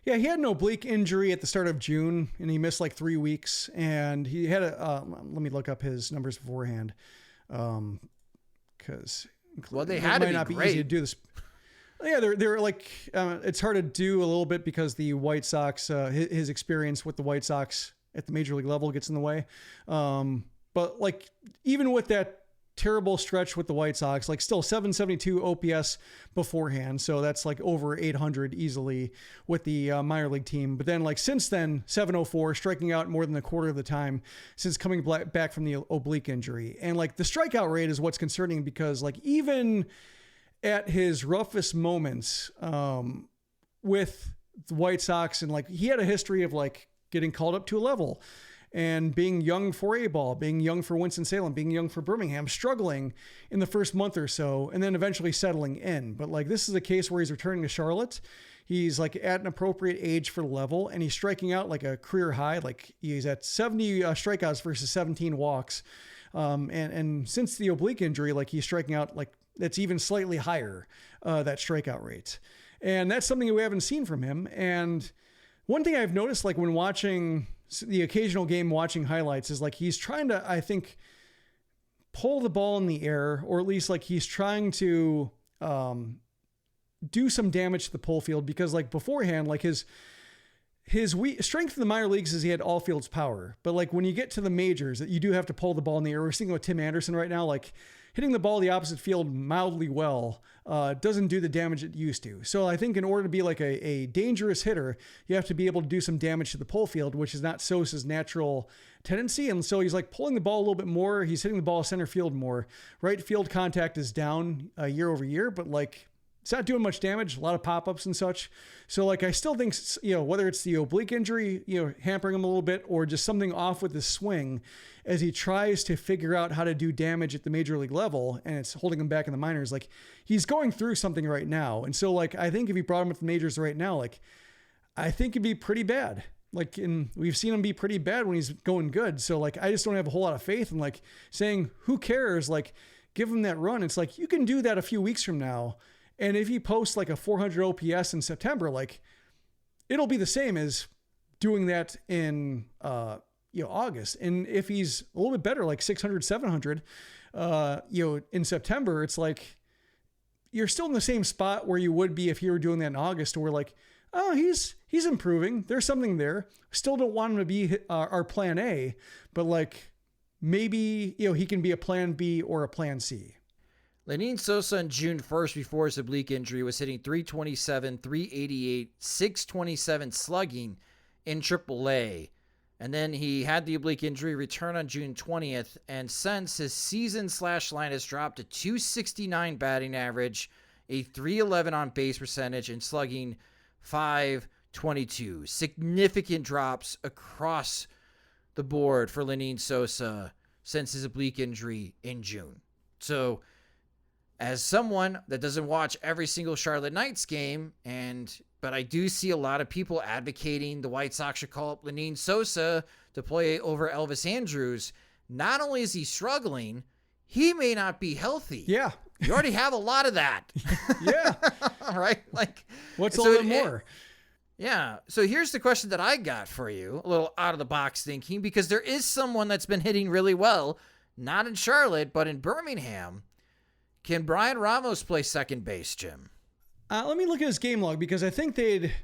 Yeah, he had an oblique injury at the start of June, and he missed like 3 weeks. And he had let me look up his numbers beforehand, because they had to be not great. Be easy to do this. Yeah, they're like it's hard to do a little bit because the White Sox, his experience with the White Sox at the major league level gets in the way. But like even with that terrible stretch with the White Sox, like still 772 OPS beforehand. So that's like over 800 easily with the minor league team. But then like since then, 704, striking out more than a quarter of the time since coming back from the oblique injury. And like the strikeout rate is what's concerning, because like even at his roughest moments with the White Sox, and like he had a history of like getting called up to a level and being young for A-ball, being young for Winston-Salem, being young for Birmingham, struggling in the first month or so, and then eventually settling in. But like, this is a case where he's returning to Charlotte. He's like at an appropriate age for the level, and he's striking out like a career high. Like he's at 70 strikeouts versus 17 walks. And since the oblique injury, like he's striking out like that's even slightly higher, that strikeout rate. And that's something that we haven't seen from him. And one thing I've noticed, like when watching the occasional game, watching highlights, is like he's trying to, I think, pull the ball in the air, or at least like he's trying to do some damage to the pull field, because like beforehand, like his strength in the minor leagues is he had all fields power. But like when you get to the majors, that you do have to pull the ball in the air. We're seeing with Tim Anderson right now, like hitting the ball the opposite field mildly well doesn't do the damage it used to. So I think in order to be like a dangerous hitter, you have to be able to do some damage to the pull field, which is not Sosa's natural tendency. And so he's like pulling the ball a little bit more. He's hitting the ball center field more. Right field contact is down year over year, but like it's not doing much damage, a lot of pop-ups and such. So like, I still think, whether it's the oblique injury, hampering him a little bit, or just something off with his swing as he tries to figure out how to do damage at the major league level, and it's holding him back in the minors. Like he's going through something right now. And so like, I think if you brought him at the majors right now, like I think it'd be pretty bad. Like, and we've seen him be pretty bad when he's going good. So like, I just don't have a whole lot of faith in like saying, who cares? Like, give him that run. It's like, you can do that a few weeks from now. And if he posts like a 400 OPS in September, like it'll be the same as doing that in, August. And if he's a little bit better, like 600, 700, in September, it's like, you're still in the same spot where you would be if you were doing that in August, where like, oh, he's improving. There's something there. Still don't want him to be our plan A, but like maybe, he can be a plan B or a plan C. Lenin Sosa on June 1st before his oblique injury was hitting .327, .388, .627 slugging in AAA. And then he had the oblique injury return on June 20th. And since, his season/line has dropped to .269 batting average, a .311 on base percentage, and slugging .522. Significant drops across the board for Lenin Sosa since his oblique injury in June. So, as someone that doesn't watch every single Charlotte Knights game, but I do see a lot of people advocating the White Sox should call up Lenin Sosa to play over Elvis Andrews. Not only is he struggling, he may not be healthy. Yeah. You already have a lot of that. Yeah. Right? Like, what's all that more? Yeah. So here's the question that I got for you, a little out of the box thinking, because there is someone that's been hitting really well, not in Charlotte, but in Birmingham. Can Brian Ramos play second base, Jim? Let me look at his game log, because I think they'd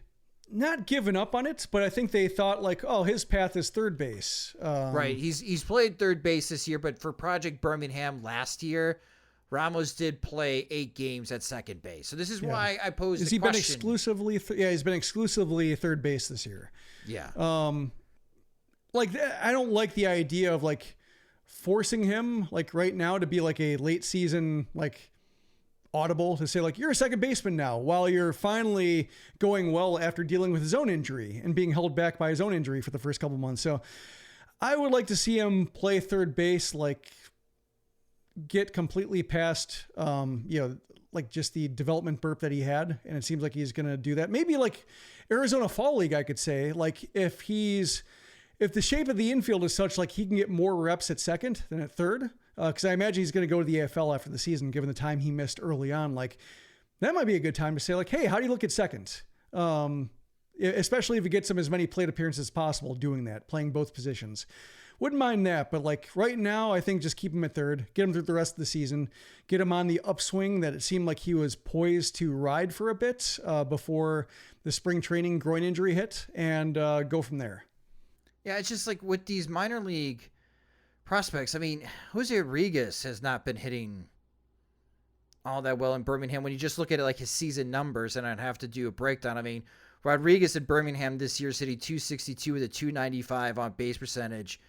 not given up on it, but I think they thought like, oh, his path is third base. Right. He's played third base this year, but for Project Birmingham last year, Ramos did play 8 games at second base. So this is why I posed the question. Been exclusively? He's been exclusively third base this year. Yeah. I don't like the idea of like forcing him like right now to be like a late season like audible to say like, you're a second baseman now, while you're finally going well after dealing with his own injury and being held back by his own injury for the first couple months. So I would like to see him play third base, like get completely past, like just the development burp that he had. And it seems like he's going to do that. Maybe like Arizona Fall League, I could say, like if the shape of the infield is such like he can get more reps at second than at third, because I imagine he's going to go to the AFL after the season, given the time he missed early on. Like that might be a good time to say like, hey, how do you look at second? Especially if he gets him as many plate appearances as possible doing that, playing both positions. Wouldn't mind that, but like right now, I think just keep him at third, get him through the rest of the season, get him on the upswing that it seemed like he was poised to ride for a bit before the spring training groin injury hit, and go from there. Yeah, it's just like with these minor league prospects. I mean, Jose Rodriguez has not been hitting all that well in Birmingham. When you just look at it like his season numbers, and I'd have to do a breakdown. I mean, Rodriguez in Birmingham this year is hitting .262 with a .295 on base percentage,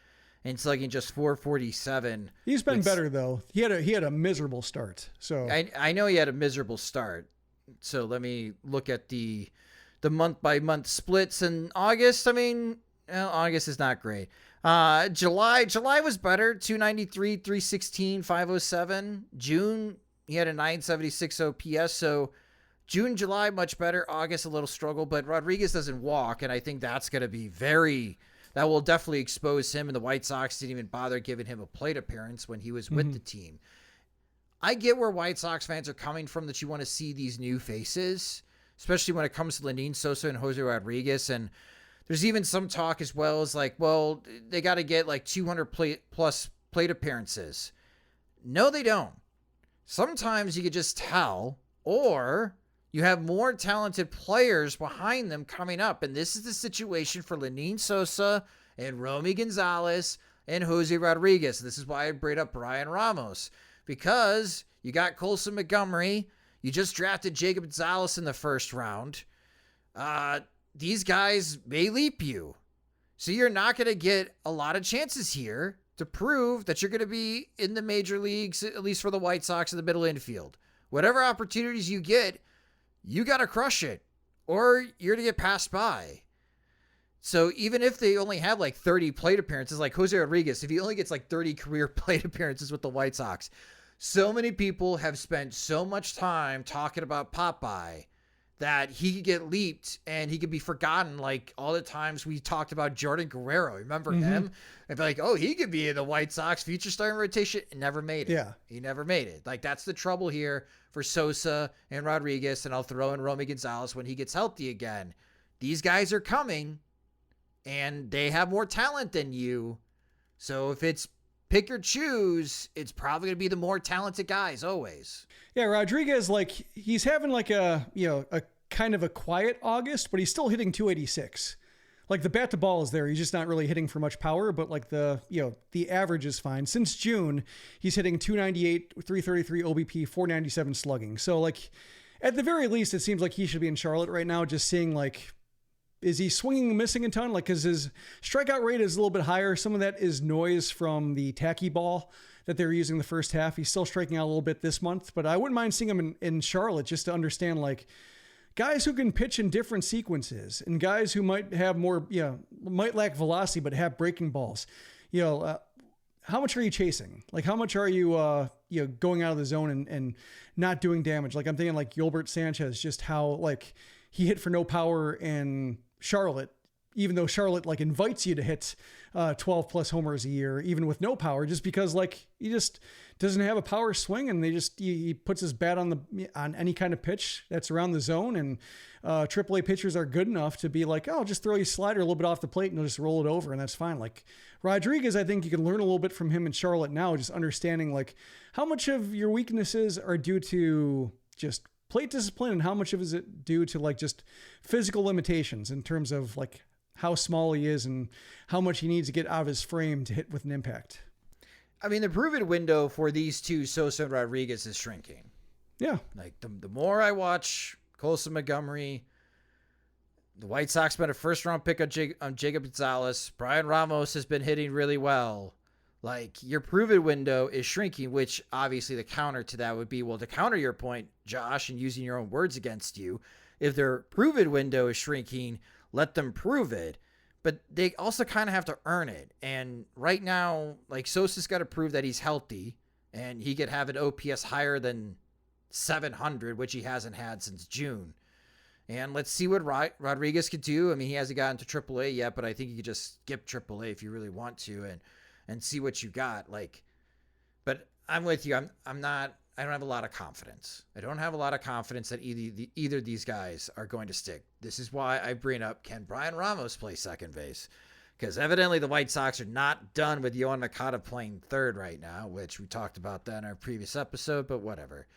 and slugging just .447. He's been better though. He had a miserable start. So I know he had a miserable start. So let me look at the month by month splits in August. I mean, August is not great. July was better. .293, .316, .507. June, he had a .976 OPS. So June, July, much better. August, a little struggle. But Rodriguez doesn't walk, and I think that's going to be that will definitely expose him. And the White Sox didn't even bother giving him a plate appearance when he was with the team. I get where White Sox fans are coming from, that you want to see these new faces, especially when it comes to Lenin Sosa and Jose Rodriguez. And there's even some talk as well as like, well, they got to get like 200 plus plate appearances. No, they don't. Sometimes you could just tell, or you have more talented players behind them coming up. And this is the situation for Lenin Sosa and Romy Gonzalez and Jose Rodriguez. This is why I bring up Brian Ramos, because you got Colson Montgomery. You just drafted Jacob Gonzalez in the first round. These guys may leap you. So you're not going to get a lot of chances here to prove that you're going to be in the major leagues, at least for the White Sox in the middle infield. Whatever opportunities you get, you got to crush it, or you're going to get passed by. So even if they only have like 30 plate appearances, like Jose Rodriguez, if he only gets like 30 career plate appearances with the White Sox, so many people have spent so much time talking about Popeye that he could get leaped and he could be forgotten like all the times we talked about Jordan Guerrero. Remember him? And be like, oh, he could be in the White Sox future starting rotation. Never made it. Yeah. He never made it. Like, that's the trouble here for Sosa and Rodriguez, and I'll throw in Romy Gonzalez when he gets healthy again. These guys are coming, and they have more talent than you. So if it's pick or choose, it's probably going to be the more talented guys always. Yeah, Rodriguez, like, he's having like a kind of a quiet August, but he's still hitting 286. Like, the bat to ball is there. He's just not really hitting for much power, but like the average is fine. Since June, he's hitting 298, 333 OBP, 497 slugging. So like, at the very least, it seems like he should be in Charlotte right now, just seeing like, is he swinging and missing a ton? Like, because his strikeout rate is a little bit higher. Some of that is noise from the tacky ball that they were using the first half. He's still striking out a little bit this month, but I wouldn't mind seeing him in Charlotte just to understand, like, guys who can pitch in different sequences and guys who might have more, might lack velocity, but have breaking balls. How much are you chasing? Like, how much are you, going out of the zone and not doing damage? Like, I'm thinking like Gilbert Sanchez, just how like he hit for no power in Charlotte, even though Charlotte like invites you to hit 12 plus homers a year, even with no power, just because like he just doesn't have a power swing, and he puts his bat on any kind of pitch that's around the zone, and AAA pitchers are good enough to be like, oh, just throw your slider a little bit off the plate and you'll just roll it over, and that's fine. Like Rodriguez, I think you can learn a little bit from him in Charlotte now, just understanding like how much of your weaknesses are due to just plate discipline and how much of is it due to like just physical limitations in terms of like how small he is and how much he needs to get out of his frame to hit with an impact. I mean, the proven window for these two, Sosa and Rodriguez, is shrinking. Yeah. Like, the more I watch Colson Montgomery, the White Sox spent a first-round pick on Jacob Gonzalez. Brian Ramos has been hitting really well. Like, your proven window is shrinking, which obviously the counter to that would be, well, to counter your point, Josh, and using your own words against you, if their proven window is shrinking, let them prove it. But they also kind of have to earn it. And right now, like, Sosa's got to prove that he's healthy and he could have an OPS higher than 700, which he hasn't had since June. And let's see what Rodriguez could do. I mean, he hasn't gotten to AAA yet, but I think you could just skip AAA if you really want to and see what you got. Like, but I'm with you. I don't have a lot of confidence. I don't have a lot of confidence that either of these guys are going to stick. This is why I bring up, can Brian Ramos play second base? Because evidently the White Sox are not done with Yohan Moncada playing third right now, which we talked about that in our previous episode, but whatever.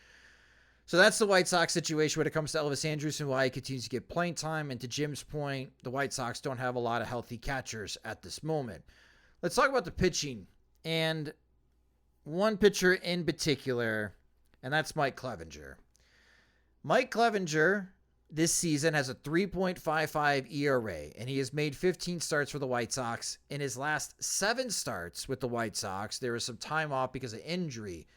So that's the White Sox situation when it comes to Elvis Andrus and why he continues to get playing time. And to Jim's point, the White Sox don't have a lot of healthy catchers at this moment. Let's talk about the pitching. And one pitcher in particular, and that's Mike Clevinger. Mike Clevinger this season has a 3.55 ERA, and he has made 15 starts for the White Sox. In his last 7 starts with the White Sox, there was some time off because of injury.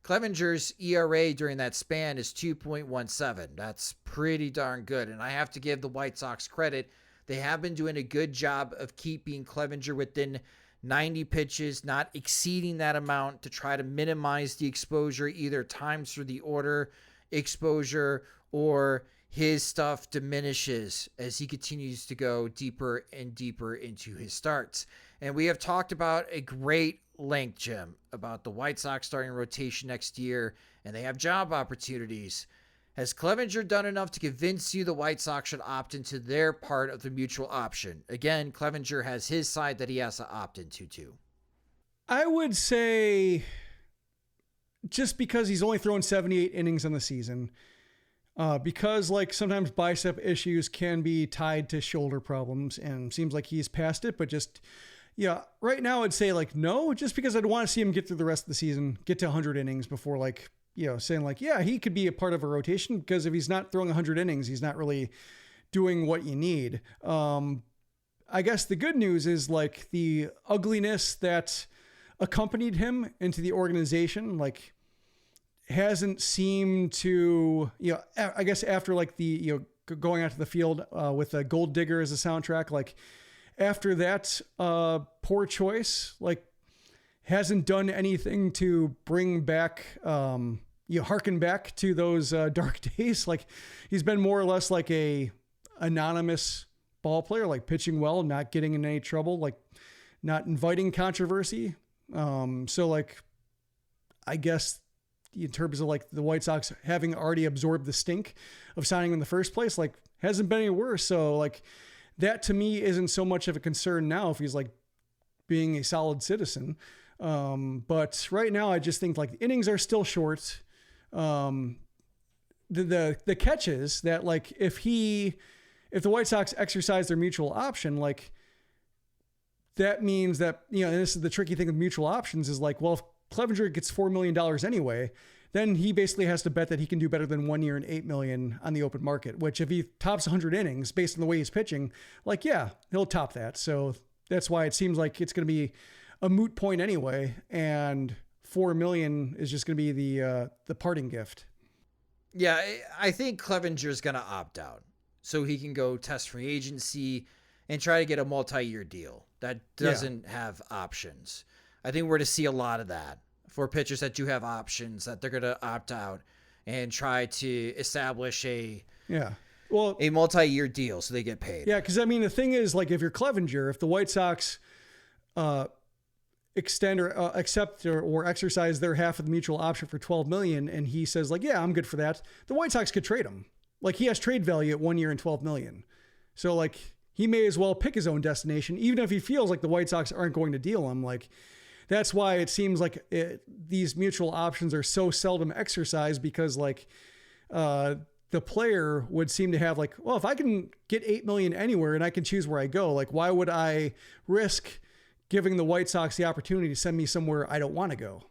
Clevinger's ERA during that span is 2.17. That's pretty darn good, and I have to give the White Sox credit. They have been doing a good job of keeping Clevinger within 90 pitches, not exceeding that amount to try to minimize the exposure, either times through the order exposure or his stuff diminishes as he continues to go deeper and deeper into his starts. And we have talked about a great length, Jim, about the White Sox starting rotation next year, and they have job opportunities. Has Clevinger done enough to convince you the White Sox should opt into their part of the mutual option? Again, Clevinger has his side that he has to opt into too. I would say just because he's only thrown 78 innings on the season, because like sometimes bicep issues can be tied to shoulder problems, and seems like he's past it, but just, yeah, right now I'd say like no, just because I'd want to see him get through the rest of the season, get to 100 innings before like, saying like, yeah, he could be a part of a rotation, because if he's not throwing 100 innings, he's not really doing what you need. I guess the good news is like the ugliness that accompanied him into the organization, like hasn't seemed to, I guess after like the, going out to the field with a Gold Digger as a soundtrack, like after that poor choice, like hasn't done anything to bring back, you harken back to those dark days. Like he's been more or less like a anonymous ball player, like pitching well, not getting in any trouble, like not inviting controversy. So like, I guess in terms of like the White Sox having already absorbed the stink of signing in the first place, like hasn't been any worse. So like that to me isn't so much of a concern now if he's like being a solid citizen. But right now I just think like the innings are still short. The catch is that like if the White Sox exercise their mutual option, like that means that, you know, and this is the tricky thing with mutual options is like, well, if Clevinger gets $4 million anyway, then he basically has to bet that he can do better than 1 year and $8 million on the open market, which if he tops 100 innings based on the way he's pitching, like, yeah, he'll top that. So that's why it seems like it's going to be a moot point anyway. And $4 million is just going to be the parting gift. Yeah. I think Clevenger's going to opt out so he can go test free agency and try to get a multi-year deal that doesn't have options. I think we're to see a lot of that for pitchers that do have options, that they're going to opt out and try to establish a multi-year deal so they get paid. Yeah, because I mean, the thing is, like, if you're Clevinger, if the White Sox extend or accept or exercise their half of the mutual option for $12 million, and he says, like, yeah, I'm good for that, the White Sox could trade him. Like, he has trade value at 1 year and $12 million. So, like, he may as well pick his own destination, even if he feels like the White Sox aren't going to deal him. Like, that's why it seems like these mutual options are so seldom exercised, because like the player would seem to have like, well, if I can get $8 million anywhere and I can choose where I go, like, why would I risk giving the White Sox the opportunity to send me somewhere I don't want to go?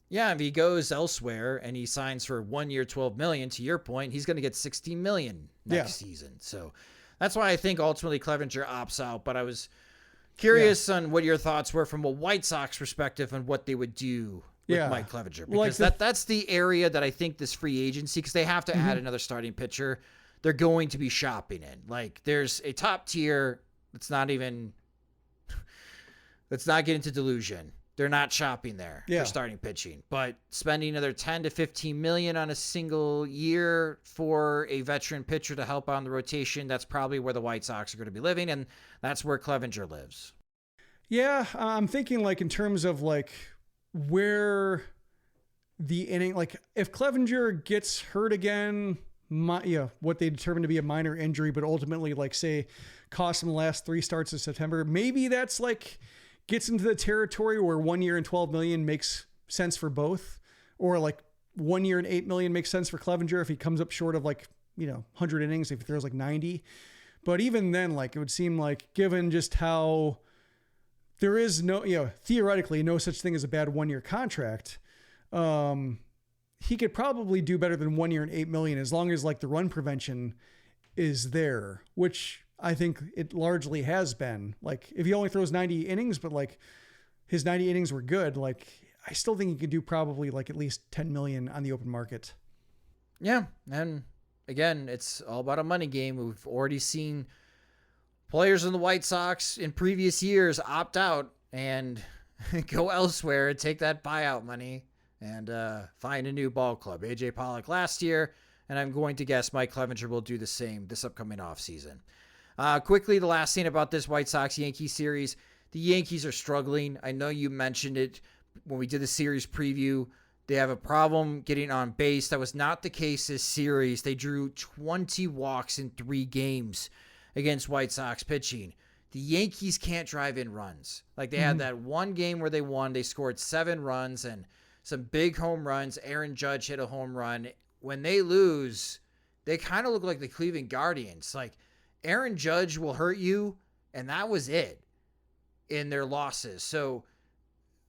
Yeah, if he goes elsewhere and he signs for 1 year, $12 million, to your point, he's going to get $16 million next season. So that's why I think ultimately Clevinger opts out. But I was curious on what your thoughts were from a White Sox perspective on what they would do with Mike Clevinger, because that's the area that I think this free agency, because they have to add another starting pitcher, they're going to be shopping in. Like, there's a top tier. Let's not get into delusion. They're not shopping there for starting pitching, but spending another 10 to 15 million on a single year for a veteran pitcher to help on the rotation, that's probably where the White Sox are going to be living, and that's where Clevinger lives. Yeah, I'm thinking like in terms of like where the inning, like if Clevinger gets hurt again, what they determine to be a minor injury, but ultimately like say cost him the last 3 starts of September, maybe that's like gets into the territory where 1 year and $12 million makes sense for both, or like 1 year and $8 million makes sense for Clevinger if he comes up short of like, 100 innings, if he throws like 90. But even then, like, it would seem like, given just how there is no, theoretically no such thing as a bad 1 year contract, he could probably do better than 1 year and $8 million as long as like the run prevention is there, which I think it largely has been. Like, if he only throws 90 innings, but like his 90 innings were good, like I still think he could do probably like at least 10 million on the open market. Yeah. And again, it's all about a money game. We've already seen players in the White Sox in previous years opt out and go elsewhere and take that buyout money and find a new ball club. AJ Pollock last year, and I'm going to guess Mike Clevinger will do the same this upcoming offseason. Quickly, the last thing about this White Sox-Yankees series, the Yankees are struggling. I know you mentioned it when we did the series preview. They have a problem getting on base. That was not the case this series. They drew 20 walks in 3 games against White Sox pitching. The Yankees can't drive in runs. Like, they had that one game where they won. They scored 7 runs and some big home runs. Aaron Judge hit a home run. When they lose, they kind of look like the Cleveland Guardians. Like, Aaron Judge will hurt you, and that was it in their losses. So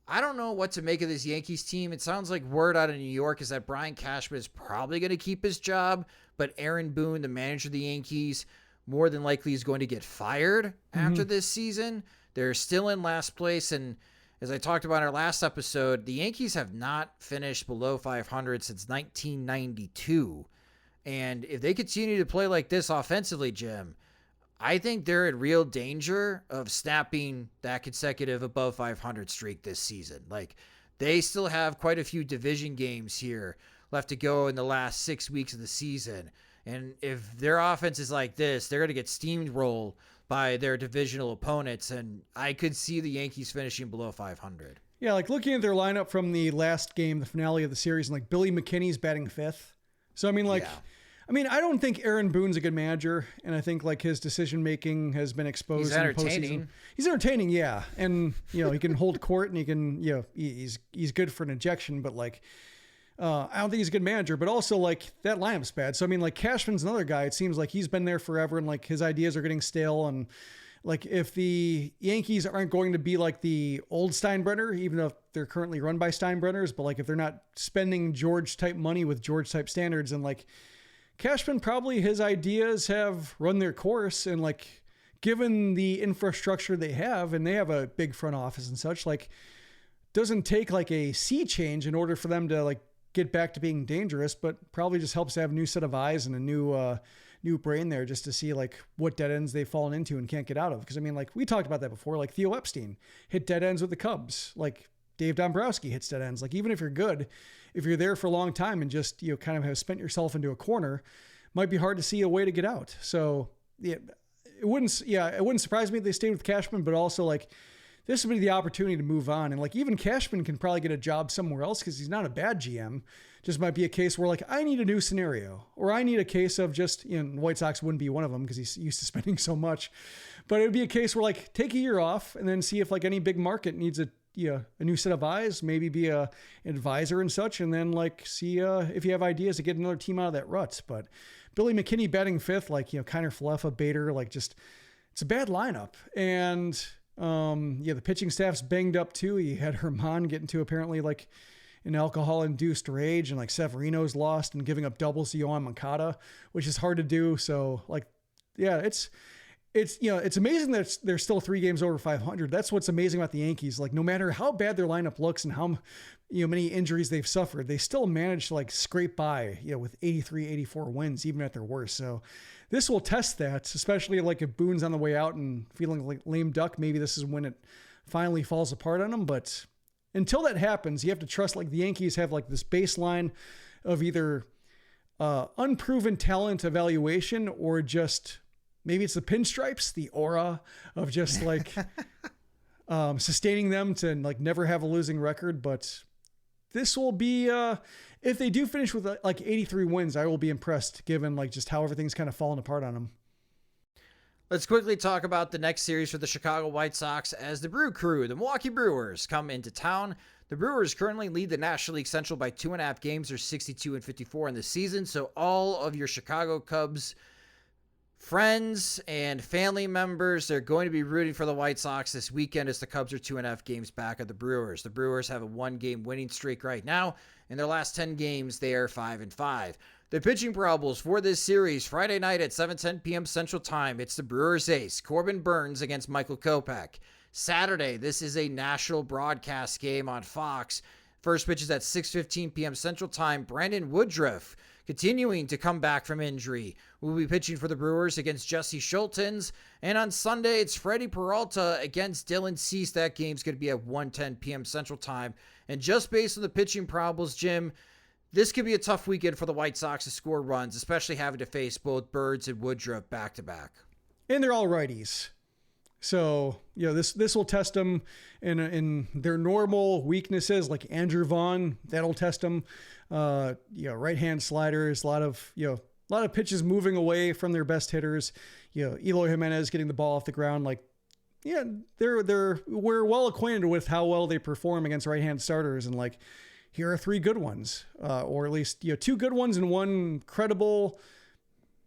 I don't know what to make of this Yankees team. It sounds like word out of New York is that Brian Cashman is probably going to keep his job, but Aaron Boone, the manager of the Yankees, more than likely is going to get fired after this season. They're still in last place, and as I talked about in our last episode, the Yankees have not finished below 500 since 1992. And if they continue to play like this offensively, Jim, I think they're in real danger of snapping that consecutive above 500 streak this season. Like, they still have quite a few division games here left to go in the last 6 weeks of the season. And if their offense is like this, they're going to get steamrolled by their divisional opponents. And I could see the Yankees finishing below 500. Yeah, like looking at their lineup from the last game, the finale of the series, and like Billy McKinney's batting fifth. So, I mean, like, I don't think Aaron Boone's a good manager, and I think like his decision making has been exposed. He's entertaining. He's entertaining, yeah, and he can hold court, and he can he's good for an ejection, but like I don't think he's a good manager. But also like that lineup's bad. So I mean, like Cashman's another guy. It seems like he's been there forever, and like his ideas are getting stale. And like if the Yankees aren't going to be like the old Steinbrenner, even though they're currently run by Steinbrenners, but like if they're not spending George type money with George type standards, and like Cashman, probably his ideas have run their course, and like given the infrastructure they have, and they have a big front office and such, like doesn't take like a sea change in order for them to like get back to being dangerous, but probably just helps to have a new set of eyes and a new brain there just to see like what dead ends they've fallen into and can't get out of. Because I mean, like we talked about that before, like Theo Epstein hit dead ends with the Cubs, like Dave Dombrowski hits dead ends. Like even if you're good, if you're there for a long time and just kind of have spent yourself into a corner, might be hard to see a way to get out. So it wouldn't surprise me if they stayed with Cashman, but also like this would be the opportunity to move on. And like even Cashman can probably get a job somewhere else because he's not a bad GM. Just might be a case where like I need a new scenario, or I need a case of just, the White Sox wouldn't be one of them because he's used to spending so much, but it would be a case where like take a year off and then see if like any big market needs a new set of eyes, maybe be a advisor and such, and then like see if you have ideas to get another team out of that rut. But Billy McKinney batting fifth, like Kiner Falefa, Bader, like just it's a bad lineup. And the pitching staff's banged up too. You had Herman get into apparently like an alcohol-induced rage, and like Severino's lost and giving up doubles to Yohan Moncada, which is hard to do. So like, yeah, it's amazing that they're still 3 games over 500. That's what's amazing about the Yankees. Like no matter how bad their lineup looks and how many injuries they've suffered, they still manage to like scrape by, with 83, 84 wins, even at their worst. So this will test that, especially like if Boone's on the way out and feeling like lame duck, maybe this is when it finally falls apart on him. But until that happens, you have to trust like the Yankees have like this baseline of either unproven talent evaluation or just maybe it's the pinstripes, the aura of just like sustaining them to like never have a losing record. But this will be, if they do finish with like 83 wins, I will be impressed given like just how everything's kind of fallen apart on them. Let's quickly talk about the next series for the Chicago White Sox as the Brew Crew, the Milwaukee Brewers, come into town. The Brewers currently lead the National League Central by 2.5 games. They're 62-54 in the season. So all of your Chicago Cubs friends and family members, they're going to be rooting for the White Sox this weekend as the Cubs are 2.5 games back of the Brewers. The Brewers have a 1-game winning streak right now. In their last 10 games, they are 5-5. The pitching probables for this series, Friday night at 7:10 p.m. Central Time, it's the Brewers ace, Corbin Burnes against Michael Kopech. Saturday, this is a national broadcast game on Fox. First pitch is at 6:15 p.m. Central Time. Brandon Woodruff, continuing to come back from injury, will be pitching for the Brewers against Jesse Schultens. And on Sunday, it's Freddie Peralta against Dylan Cease. That game's going to be at 1:10 p.m. Central Time. And just based on the pitching probables, Jim, this could be a tough weekend for the White Sox to score runs, especially having to face both Birds and Woodruff back-to-back. And they're all righties. So, this will test them in their normal weaknesses, like Andrew Vaughn. That'll test them. Right-hand sliders, a lot of pitches moving away from their best hitters. Eloy Jimenez getting the ball off the ground. We're well acquainted with how well they perform against right-hand starters, and like here are 3 good ones, or at least 2 good ones and 1 credible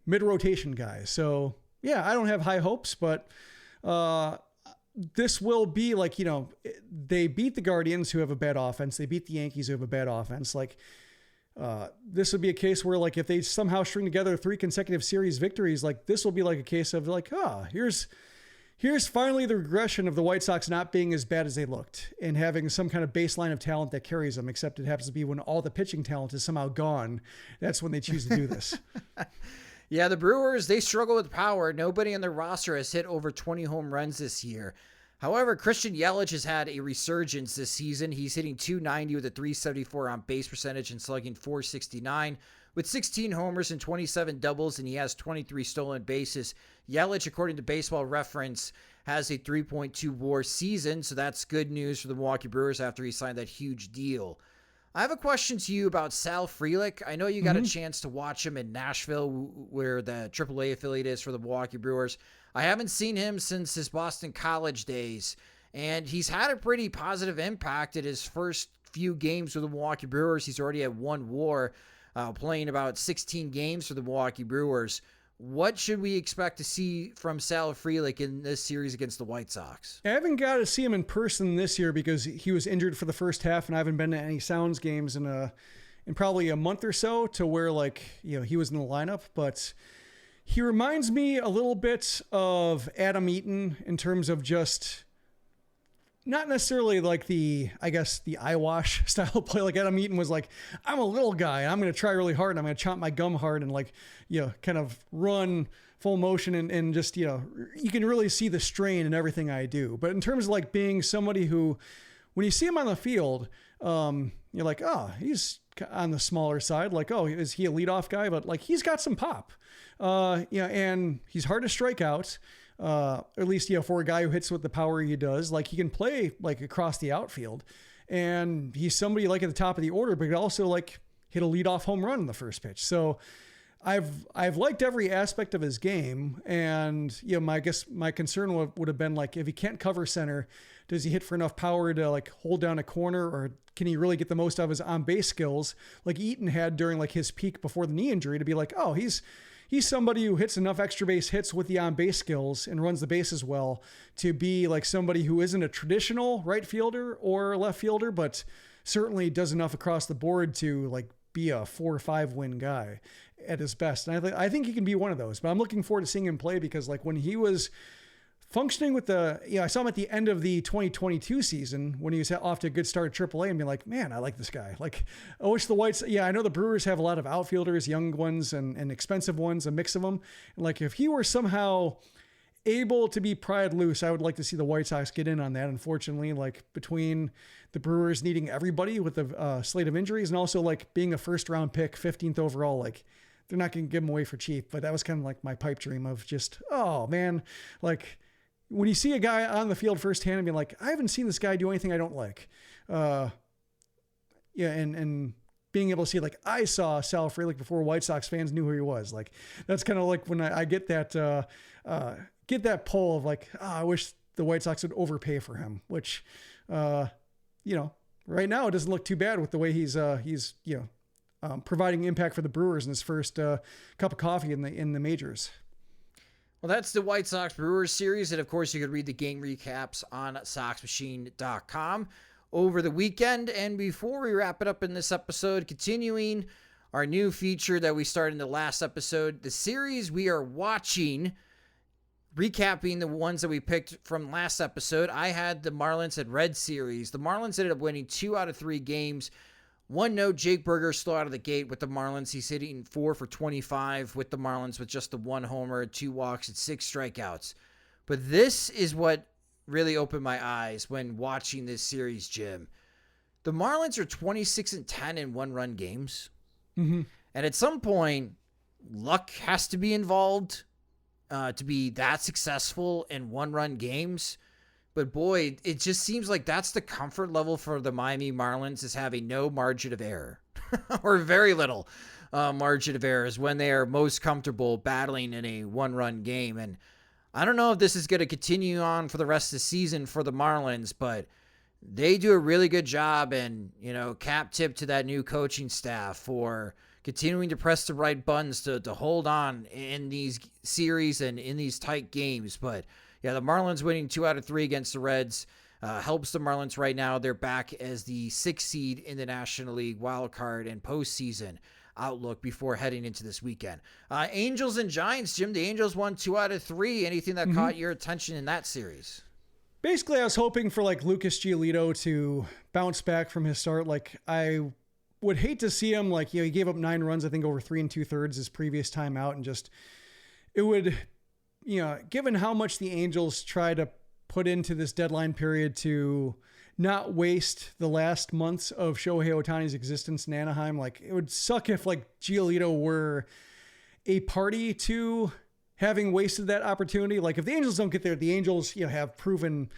mid-rotation guy. So yeah, I don't have high hopes, but this will be like, they beat the Guardians who have a bad offense. They beat the Yankees who have a bad offense. Like, this would be a case where like, if they somehow string together 3 consecutive series victories, like this will be like a case of like, here's finally the regression of the White Sox not being as bad as they looked and having some kind of baseline of talent that carries them, except it happens to be when all the pitching talent is somehow gone. That's when they choose to do this. Yeah, the Brewers, they struggle with power. Nobody on their roster has hit over 20 home runs this year. However, Christian Yelich has had a resurgence this season. He's hitting .290 with a .374 on base percentage and slugging .469 with 16 homers and 27 doubles, and he has 23 stolen bases. Yelich, according to Baseball Reference, has a 3.2 WAR season, so that's good news for the Milwaukee Brewers after he signed that huge deal. I have a question to you about Sal Frelick. I know you got a chance to watch him in Nashville, where the AAA affiliate is for the Milwaukee Brewers. I haven't seen him since his Boston College days, and he's had a pretty positive impact at his first few games with the Milwaukee Brewers. He's already had 1 WAR, playing about 16 games for the Milwaukee Brewers. What should we expect to see from Sal Frelick in this series against the White Sox? I haven't got to see him in person this year because he was injured for the first half, and I haven't been to any Sounds games in probably a month or so, to where he was in the lineup. But he reminds me a little bit of Adam Eaton in terms of just not necessarily like the eyewash style of play. Like Adam Eaton was like, I'm a little guy and I'm going to try really hard and I'm going to chomp my gum hard and kind of run full motion and just, you can really see the strain in everything I do. But in terms of being somebody who, when you see him on the field, you're like, oh, he's on the smaller side. Like, oh, is he a leadoff guy? But he's got some pop. And he's hard to strike out. At least, for a guy who hits with the power he does, he can play across the outfield, and he's somebody at the top of the order, but he also hit a leadoff home run in the first pitch. So I've liked every aspect of his game. And, I guess my concern would have been if he can't cover center, does he hit for enough power to hold down a corner, or can he really get the most out of his on base skills like Eaton had during his peak before the knee injury to be oh, he's somebody who hits enough extra base hits with the on-base skills and runs the bases well to be somebody who isn't a traditional right fielder or left fielder, but certainly does enough across the board to be a 4 or 5 win guy at his best. And I think he can be one of those, but I'm looking forward to seeing him play because when he was functioning with I saw him at the end of the 2022 season when he was off to a good start at AAA and be like, man, I like this guy. I wish the Whites, I know the Brewers have a lot of outfielders, young ones and expensive ones, a mix of them. And if he were somehow able to be pried loose, I would like to see the White Sox get in on that. Unfortunately, between the Brewers needing everybody with the slate of injuries and also being a first round pick, 15th overall, they're not going to give him away for cheap. But that was kind of my pipe dream of just, oh man, when you see a guy on the field firsthand and be I haven't seen this guy do anything I don't like. And being able to see, I saw Sal Frelick before White Sox fans knew who he was. That's kind of when I get that pull of I wish the White Sox would overpay for him, which, right now it doesn't look too bad with the way he's providing impact for the Brewers in his first cup of coffee in the majors. Well, that's the White Sox Brewers series. And of course, you could read the game recaps on SoxMachine.com over the weekend. And before we wrap it up in this episode, continuing our new feature that we started in the last episode, the series we are watching, recapping the ones that we picked from last episode. I had the Marlins and Reds series. The Marlins ended up winning 2 out of 3 games. One note, Jake Burger still out of the gate with the Marlins. He's hitting 4 for 25 with the Marlins with just the 1 homer, 2 walks, and 6 strikeouts. But this is what really opened my eyes when watching this series, Jim. The Marlins are 26-10 in 1-run games. Mm-hmm. And at some point, luck has to be involved to be that successful in 1-run games. But boy, it just seems like that's the comfort level for the Miami Marlins, is having no margin of error or very little margin of error is when they are most comfortable battling in a 1-run game. And I don't know if this is going to continue on for the rest of the season for the Marlins, but they do a really good job. And, cap tip to that new coaching staff for continuing to press the right buttons to hold on in these series and in these tight games. But yeah, the Marlins winning 2 out of 3 against the Reds helps the Marlins right now. They're back as the 6th seed in the National League wild card and postseason outlook before heading into this weekend. Angels and Giants, Jim. The Angels won 2 out of 3. Anything that caught your attention in that series? Basically, I was hoping for Lucas Giolito to bounce back from his start. I would hate to see him he gave up 9 runs, I think over 3 2/3 his previous time out, and just it would. Given how much the Angels try to put into this deadline period to not waste the last months of Shohei Ohtani's existence in Anaheim. Like, it would suck if like Giolito were a party to having wasted that opportunity. Like, if the Angels don't get there, the Angels, have proven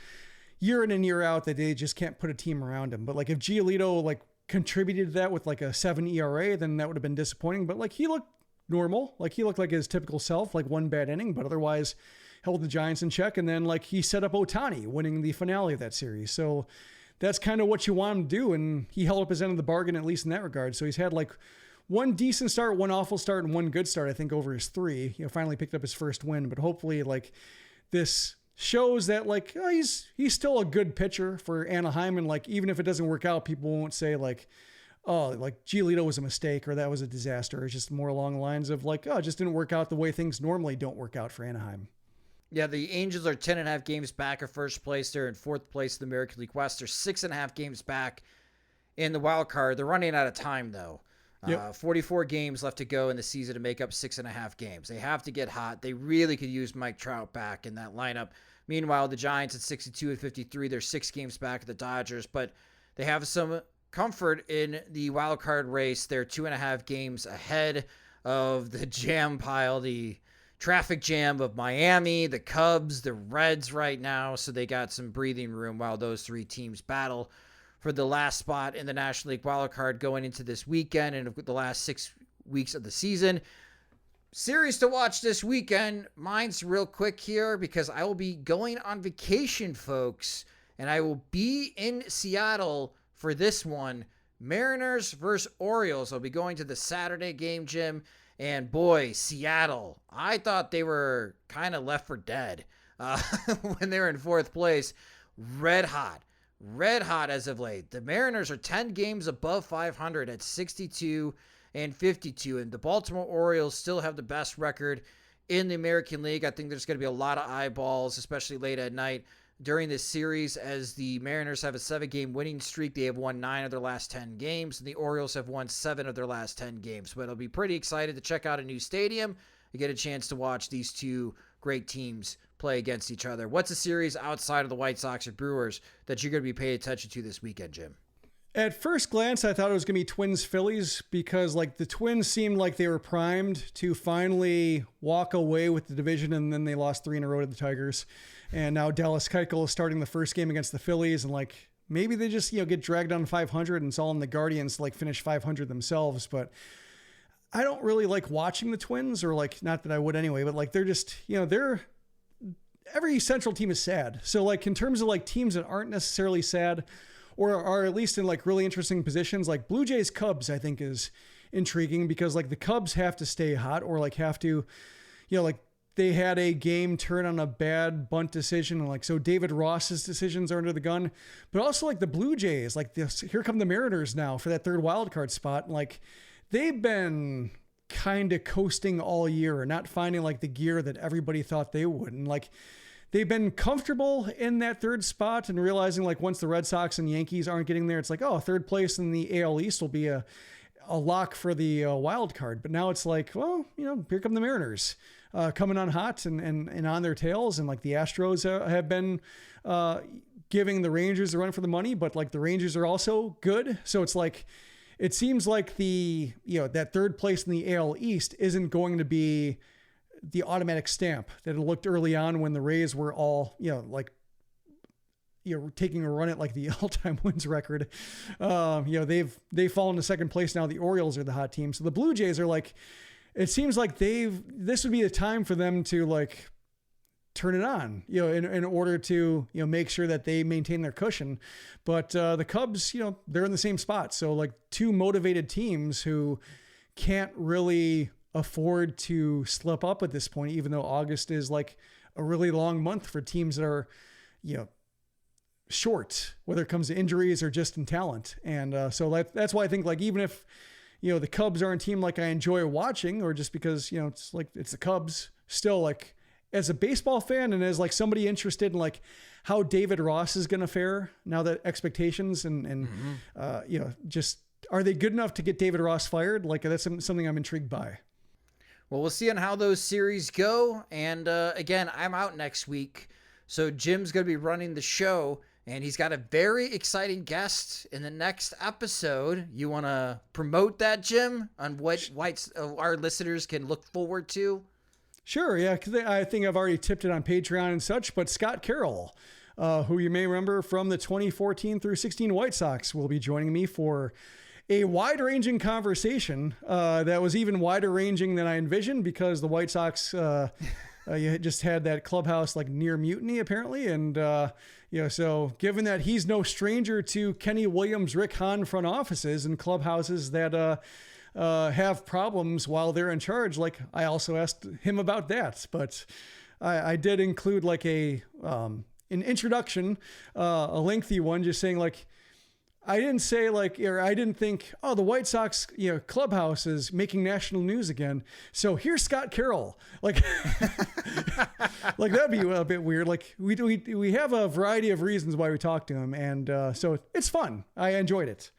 year in and year out that they just can't put a team around him. But like, if Giolito like contributed to that with like a 7 ERA, then that would have been disappointing. But like, he looked normal. Like, he looked like his typical self, like one bad inning, but otherwise held the Giants in check. And then like, he set up Ohtani winning the finale of that series. So that's kind of what you want him to do. And he held up his end of the bargain, at least in that regard. So he's had like one decent start, one awful start, and one good start, I think, over his 3. Finally picked up his first win. But hopefully like this shows that like, he's still a good pitcher for Anaheim. And like, even if it doesn't work out, people won't say like, oh, like Giolito was a mistake or that was a disaster. It's just more along the lines of like, oh, it just didn't work out the way things normally don't work out for Anaheim. Yeah, the Angels are 10.5 games back of first place. They're in 4th place in the American League West. They're 6.5 games back in the wild card. They're running out of time, though. Yep. 44 games left to go in the season to make up 6.5 games. They have to get hot. They really could use Mike Trout back in that lineup. Meanwhile, the Giants at 62 and 53, they're 6 games back of the Dodgers, but they have some comfort in the wild card race. They're 2.5 games ahead of the jam pile, the traffic jam of Miami, the Cubs, the Reds right now. So they got some breathing room while those 3 teams battle for the last spot in the National League wildcard going into this weekend and the last 6 weeks of the season. Series to watch this weekend. Mine's real quick here because I will be going on vacation, folks, and I will be in Seattle for this one. Mariners versus Orioles. I'll be going to the Saturday game, Jim. And boy, Seattle, I thought they were kind of left for dead when they were in 4th place. Red hot as of late. The Mariners are 10 games above 500 at 62 and 52. And the Baltimore Orioles still have the best record in the American League. I think there's going to be a lot of eyeballs, especially late at night during this series, as the Mariners have a 7-game winning streak. They have won 9 of their last 10 games, and the Orioles have won 7 of their last 10 games. But I'll be pretty excited to check out a new stadium and get a chance to watch these 2 great teams play against each other. What's a series outside of the White Sox or Brewers that you're going to be paying attention to this weekend, Jim? At first glance, I thought it was going to be Twins-Phillies because like the Twins seemed like they were primed to finally walk away with the division, and then they lost 3 in a row to the Tigers. And now Dallas Keuchel is starting the first game against the Phillies, and like maybe they just get dragged on 500 and it's all in the Guardians to like finish 500 themselves. But I don't really like watching the Twins, or like, not that I would anyway, but like they're just they're every Central team is sad. So like in terms of like teams that aren't necessarily sad, or are at least in like really interesting positions, like Blue Jays Cubs, I think is intriguing because like the Cubs have to stay hot, or like have to, like they had a game turn on a bad bunt decision. And like, so David Ross's decisions are under the gun, but also like the Blue Jays, like this, here come the Mariners now for that 3rd wild card spot. And like, they've been kind of coasting all year and not finding like the gear that everybody thought they would. And like, they've been comfortable in that 3rd spot and realizing like once the Red Sox and Yankees aren't getting there, it's like, oh, 3rd place in the AL East will be a lock for the wild card. But now it's like, well, here come the Mariners coming on hot and on their tails. And like the Astros have been giving the Rangers a run for the money, but like the Rangers are also good. So it's like, it seems like the, that 3rd place in the AL East isn't going to be the automatic stamp that it looked early on when the Rays were all, taking a run at like the all-time wins record. They've fallen to 2nd place now. The Orioles are the hot team. So the Blue Jays are like, it seems like this would be the time for them to like turn it on, in order to, make sure that they maintain their cushion. But the Cubs, they're in the same spot. So like 2 motivated teams who can't really afford to slip up at this point, even though August is like a really long month for teams that are, short, whether it comes to injuries or just in talent. And so that's why I think like, even if, the Cubs aren't a team like I enjoy watching, or just because, it's like, it's the Cubs, still like as a baseball fan and as like somebody interested in like how David Ross is going to fare now that expectations and just, are they good enough to get David Ross fired? Like that's something I'm intrigued by. Well, we'll see on how those series go. And again, I'm out next week. So Jim's going to be running the show, and he's got a very exciting guest in the next episode. You want to promote that, Jim, on what our listeners can look forward to? Sure, yeah, because I think I've already tipped it on Patreon and such, but Scott Carroll, who you may remember from the 2014 through 16 White Sox, will be joining me for a wide-ranging conversation that was even wider-ranging than I envisioned, because the White Sox you just had that clubhouse like near mutiny apparently, and so given that he's no stranger to Kenny Williams, Rick Hahn front offices and clubhouses that have problems while they're in charge, like I also asked him about that, but I did include like an introduction, a lengthy one, just saying like, I didn't say like, or I didn't think, oh, the White Sox, clubhouse is making national news again, so here's Scott Carroll. Like, like that'd be a bit weird. Like we have a variety of reasons why we talk to him, and so it's fun. I enjoyed it.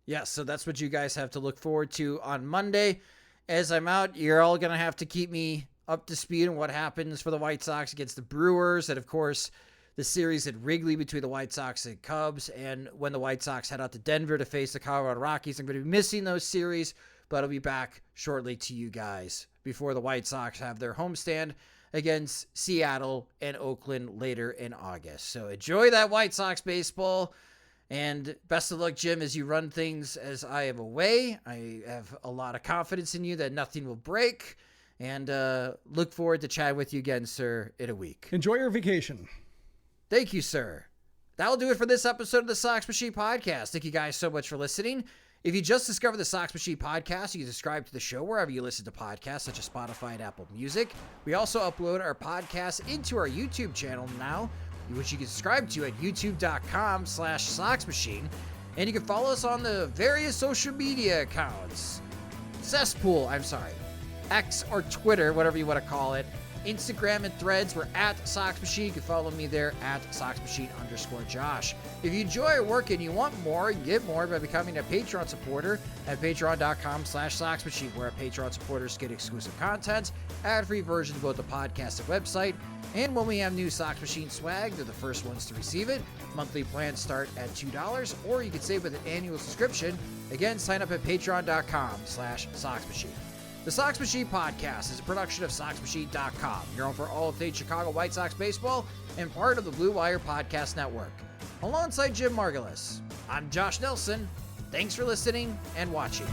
Yeah, so that's what you guys have to look forward to on Monday. As I'm out, you're all gonna have to keep me up to speed on what happens for the White Sox against the Brewers, and of course, the series at Wrigley between the White Sox and Cubs, and when the White Sox head out to Denver to face the Colorado Rockies. I'm going to be missing those series, but I'll be back shortly to you guys before the White Sox have their homestand against Seattle and Oakland later in August. So enjoy that White Sox baseball, and best of luck, Jim, as you run things as I am away. I have a lot of confidence in you that nothing will break, and look forward to chatting with you again, sir, in a week. Enjoy your vacation. Thank you, sir. That'll do it for this episode of the Sox Machine Podcast. Thank you guys so much for listening. If you just discovered the Sox Machine Podcast, you can subscribe to the show wherever you listen to podcasts, such as Spotify and Apple Music. We also upload our podcast into our YouTube channel now, which you can subscribe to at youtube.com/Sox Machine. And you can follow us on the various social media accounts. X or Twitter, whatever you want to call it. Instagram and Threads, we're at Sox Machine. You can follow me there at SoxMachine_Josh. If you enjoy our work and you want more, you get more by becoming a Patreon supporter at patreon.com/Sox Machine, where our Patreon supporters get exclusive content, ad-free versions of both the podcast and website, and when we have new Sox Machine swag, they're the first ones to receive it. Monthly plans start at $2, or you can save with an annual subscription. Again, sign up at patreon.com/Sox Machine. The Sox Machine Podcast is a production of SoxMachine.com, your home for all things Chicago White Sox baseball, and part of the Blue Wire Podcast Network. Alongside Jim Margulis, I'm Josh Nelson. Thanks for listening and watching.